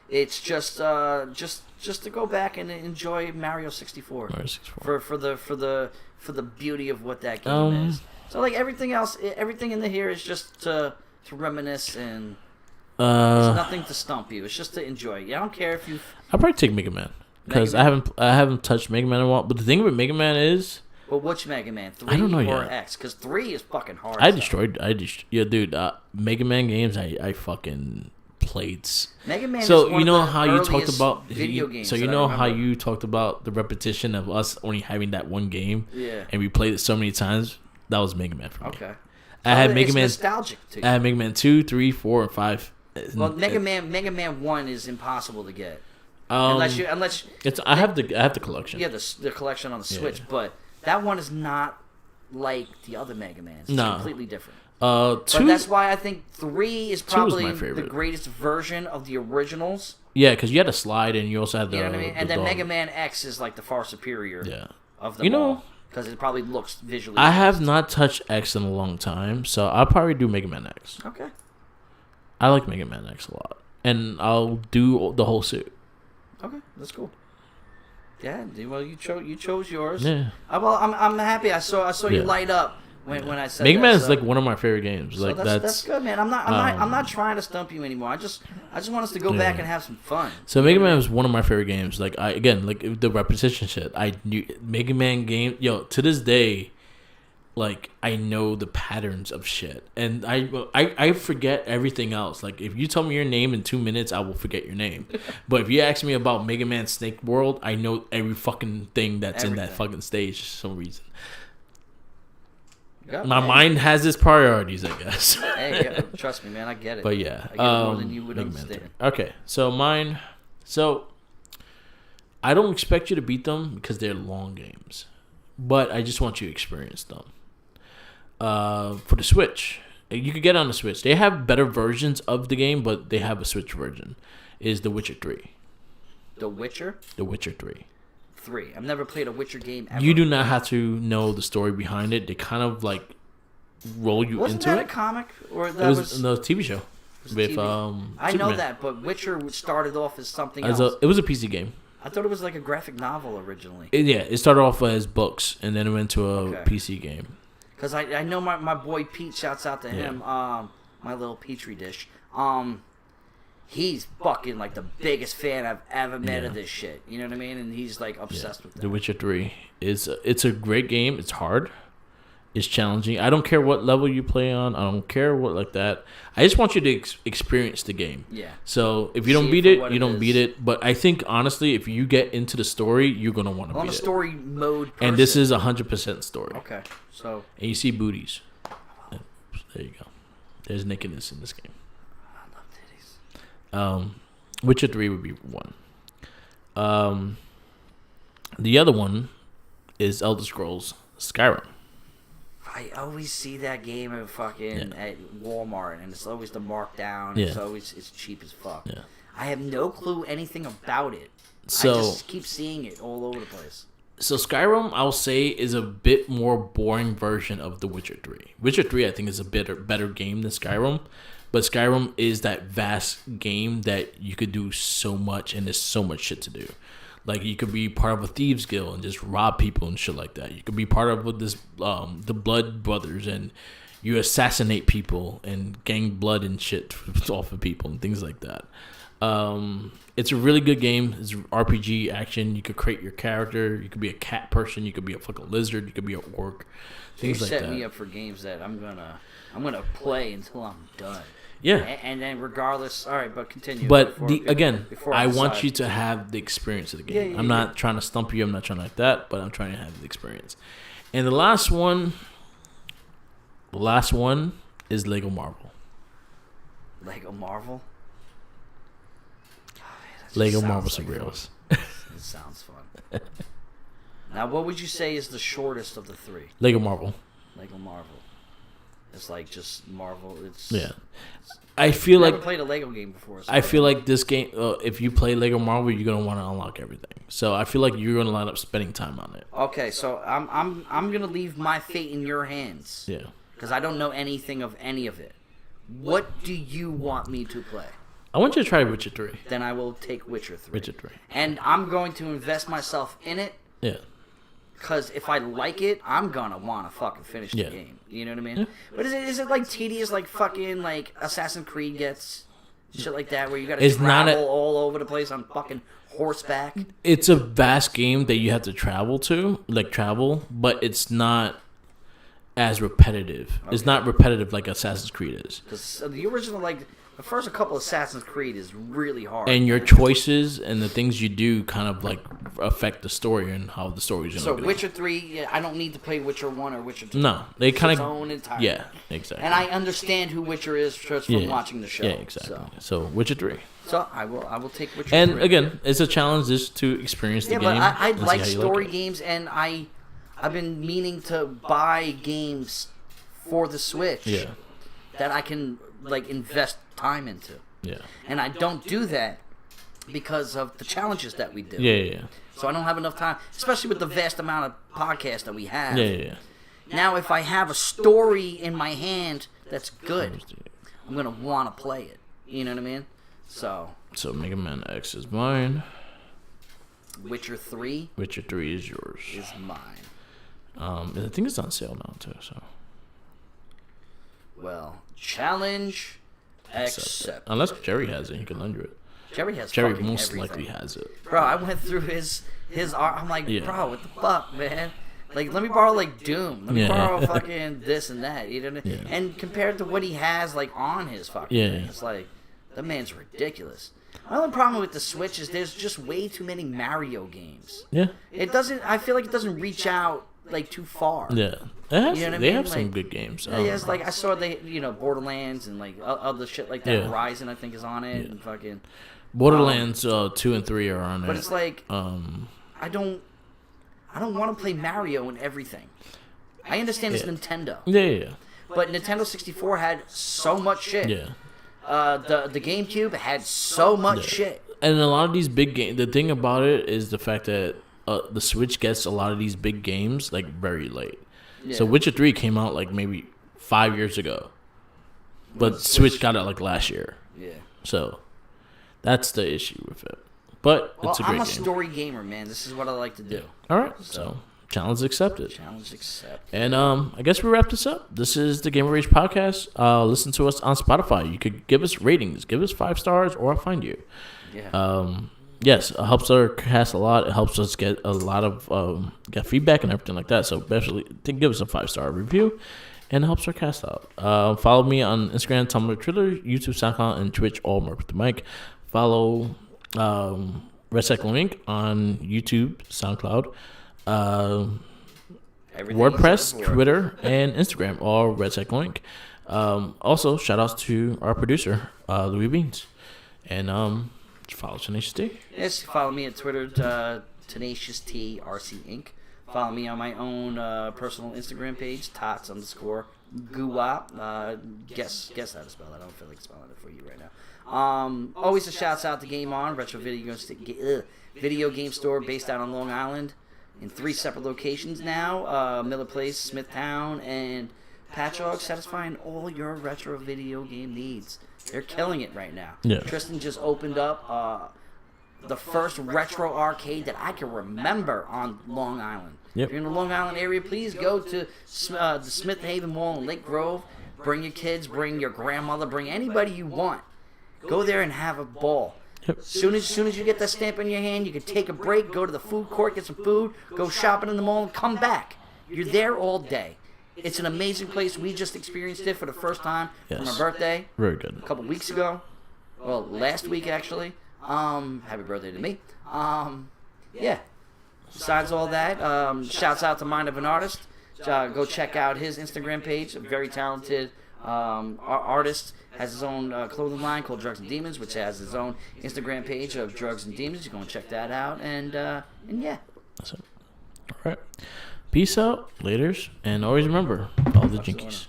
it's just to go back and enjoy Mario 64. For the beauty of what that game is. So like everything else, everything in here is just to reminisce and there's nothing to stump you. It's just to enjoy. I don't care if you. I'll probably take Mega Man because I haven't touched Mega Man in a while. But the thing with Mega Man is. Well, which Mega Man? 3 I don't know or yet. X? Because 3 is fucking hard. Dude. Mega Man games, I fucking played. Mega Man. So is one you know of the how you talked about video games. So you know how you talked about the repetition of us only having that one game. Yeah. And we played it so many times. That was Mega Man for me. Okay. I had Mega Man. Nostalgic to you. I had Mega Man 2, 3, 4, and 5. Well, Mega Man 1 is impossible to get. Unless I have the collection. Yeah, the collection on the Switch, but that one is not like the other Mega Mans. It's completely different. But that's why I think 3 is probably the greatest version of the originals. Yeah, because you had a slide and you also had the. You know what I mean? And then Mega Man X is like the far superior. Of them all. Because it probably looks visually. I have not touched X in a long time, so I'll probably do Mega Man X. Okay. I like Mega Man X a lot, and I'll do the whole suit. Okay, that's cool. Yeah, well, you chose yours. Yeah. Well, I'm happy. I saw you light up when I said Mega Man is like one of my favorite games. So like that's good, man. I'm not trying to stump you anymore. I just want us to go back and have some fun. So Mega Man was one of my favorite games. Like the repetition shit. I knew Mega Man game. To this day, like I know the patterns of shit, and I forget everything else. Like if you tell me your name in 2 minutes, I will forget your name. But if you ask me about Mega Man Snake World, I know every fucking thing that's in that fucking stage for some reason. My mind has its priorities, I guess. Hey, trust me, man, I get it. But yeah, I get it more than you would understand. Okay, so mine. So I don't expect you to beat them because they're long games, but I just want you to experience them. For the Switch, you could get on the Switch. They have better versions of the game, but they have a Switch version. Is The Witcher 3. The Witcher? The Witcher 3. 3. I've never played a Witcher game ever. You do not have to know the story behind it. They kind of like roll you into it. Wasn't that a comic? Or that was no TV show. With I know that, but Witcher started off as something else. It was a PC game. I thought it was like a graphic novel originally. It started off as books, and then it went to a PC game. Because I know my boy Pete, shouts out to him, my little Petri dish. He's fucking like the biggest fan I've ever met of this shit. You know what I mean? And he's like obsessed with that. The Witcher 3 it's a great game. It's hard. is challenging. I don't care what level you play on. I don't care what like that. I just want you to experience the game. Yeah. So if you don't beat it, you don't beat it. But I think honestly, if you get into the story, you're gonna want to beat it. I'm a story mode person. And this is 100% story. Okay. So. And you see booties. There you go. There's nakedness in this game. I love titties. Witcher 3 would be one. The other one is Elder Scrolls Skyrim. I always see that game at Walmart, and it's always the markdown. Yeah. It's cheap as fuck. Yeah. I have no clue anything about it. So, I just keep seeing it all over the place. So Skyrim, I'll say, is a bit more boring version of The Witcher 3. Witcher 3, I think, is a better game than Skyrim. But Skyrim is that vast game that you could do so much, and there's so much shit to do. Like, you could be part of a thieves guild and just rob people and shit like that. You could be part of this the Blood Brothers, and you assassinate people and gang blood and shit off of people and things like that. It's a really good game. It's RPG action. You could create your character. You could be a cat person. You could be a fucking lizard. You could be an orc. Things like that. You set me up for games that I'm gonna play until I'm done. Yeah. And then regardless, all right, but continue. But I want you to have the experience of the game. I'm not trying to stump you. I'm not trying like that, but I'm trying to have the experience. And the last one is Lego Marvel. Lego Marvel? Lego Marvel Superheroes. It sounds fun. Now, what would you say is the shortest of the three? Lego Marvel. Lego Marvel. It's like just Marvel. I feel like never played a Lego game before. So I feel like this game. If you play Lego Marvel, you're gonna want to unlock everything. So I feel like you're gonna line up spending time on it. Okay, so I'm gonna leave my fate in your hands. Yeah. Because I don't know anything of any of it. What do you want me to play? I want you to try Witcher 3. Then I will take Witcher 3. Witcher 3. And I'm going to invest myself in it. Yeah. Because if I like it, I'm gonna want to fucking finish the game. You know what I mean? Yeah. But is it like tedious like fucking like Assassin's Creed gets shit like that where you gotta travel all over the place on fucking horseback? It's a vast game that you have to travel, but it's not as repetitive. Okay. It's not repetitive like Assassin's Creed is. Because the original, like the first couple of Assassin's Creed is really hard. And your choices and the things you do kind of like affect the story and how the story's going to go. So Witcher 3, I don't need to play Witcher 1 or Witcher 2. No, they kind of own entire. Yeah, exactly. And I understand who Witcher is just from watching the show. Yeah, exactly. So Witcher 3. So I will take Witcher 3. And again, it's a challenge just to experience the game. Yeah, but I like story games, and I've been meaning to buy games for the Switch that I can like invest time into. Yeah. And I don't do that because of the challenges that we do. Yeah. So I don't have enough time, especially with the vast amount of podcasts that we have. Yeah. Now, if I have a story in my hand that's good, I'm going to want to play it. You know what I mean? So Mega Man X is mine. Witcher 3? Witcher 3 is yours. Is mine. I think it's on sale now, too, so. Well, challenge accepted. Unless Jerry has it, he can lend you it. Jerry most everything. Likely has it. Bro, I went through his art. I'm like, bro, what the fuck, man? Like, let me borrow like Doom. Let me borrow fucking this and that. You know? Yeah. And compared to what he has like on his fucking thing, it's like that man's ridiculous. My only problem with the Switch is there's just way too many Mario games. Yeah. It doesn't. I feel like it doesn't reach out like too far. Yeah. They have some good games. Yeah, it's like I saw Borderlands and like other shit like that. Horizon, I think, is on it and fucking. Borderlands 2 and 3 are on it. But it's like I don't want to play Mario and everything. I understand it's Nintendo. Yeah. But Nintendo 64 had so much shit. Yeah. The GameCube had so much shit. And a lot of these big games, the thing about it is the fact that the Switch gets a lot of these big games like very late. Yeah. So Witcher 3 came out like maybe 5 years ago. But Switch got it like last year. Yeah. So that's the issue with it. But it's a great game. I'm a story gamer, man. This is what I like to do. All right. So challenge accepted. Challenge accepted. And I guess we wrap this up. This is the Game of Rage podcast. Listen to us on Spotify. You could give us ratings. Give us 5 stars or I'll find you. Yeah. yes, it helps our cast a lot. It helps us get a lot of get feedback and everything like that. So especially give us a 5-star review, and it helps our cast out. Follow me on Instagram, Tumblr, Twitter, YouTube, SoundCloud, and Twitch. All Mark with the Mic. Follow Red Cycle Inc. on YouTube, SoundCloud, WordPress, Twitter, and Instagram. All Red Cycle Inc. Also, shout outs to our producer, Louis Beans. And follow Tenacious T. Yes, follow me at Twitter, Tenacious T RC Inc. Follow me on my own personal Instagram page, tots_guwap. Guess how to spell it. I don't feel like spelling it for you right now. Always a shouts out to Game On, retro video game store based out on Long Island in 3 separate locations now. Miller Place, Smithtown, and Patchogue, satisfying all your retro video game needs. They're killing it right now. Yeah. Tristan just opened up the first retro arcade that I can remember on Long Island. Yep. If you're in the Long Island area, please go to the Smith Haven Mall in Lake Grove. Bring your kids, bring your grandmother, bring anybody you want. Go there and have a ball. Yep. Soon as you get that stamp in your hand, you can take a break, go to the food court, get some food, go shopping in the mall, and come back. You're there all day. It's an amazing place. We just experienced it for the first time for my birthday. Very good. A couple weeks ago. Well, last week, actually. Happy birthday to me. Yeah. Besides all that, shouts out to Mind of an Artist. Go check out his Instagram page. A very talented artist. Has his own clothing line called Drugs and Demons, which has his own Instagram page of Drugs and Demons. You can go and check that out. And yeah. That's it. All right. Peace out, laters, and always remember, follow the jinkies.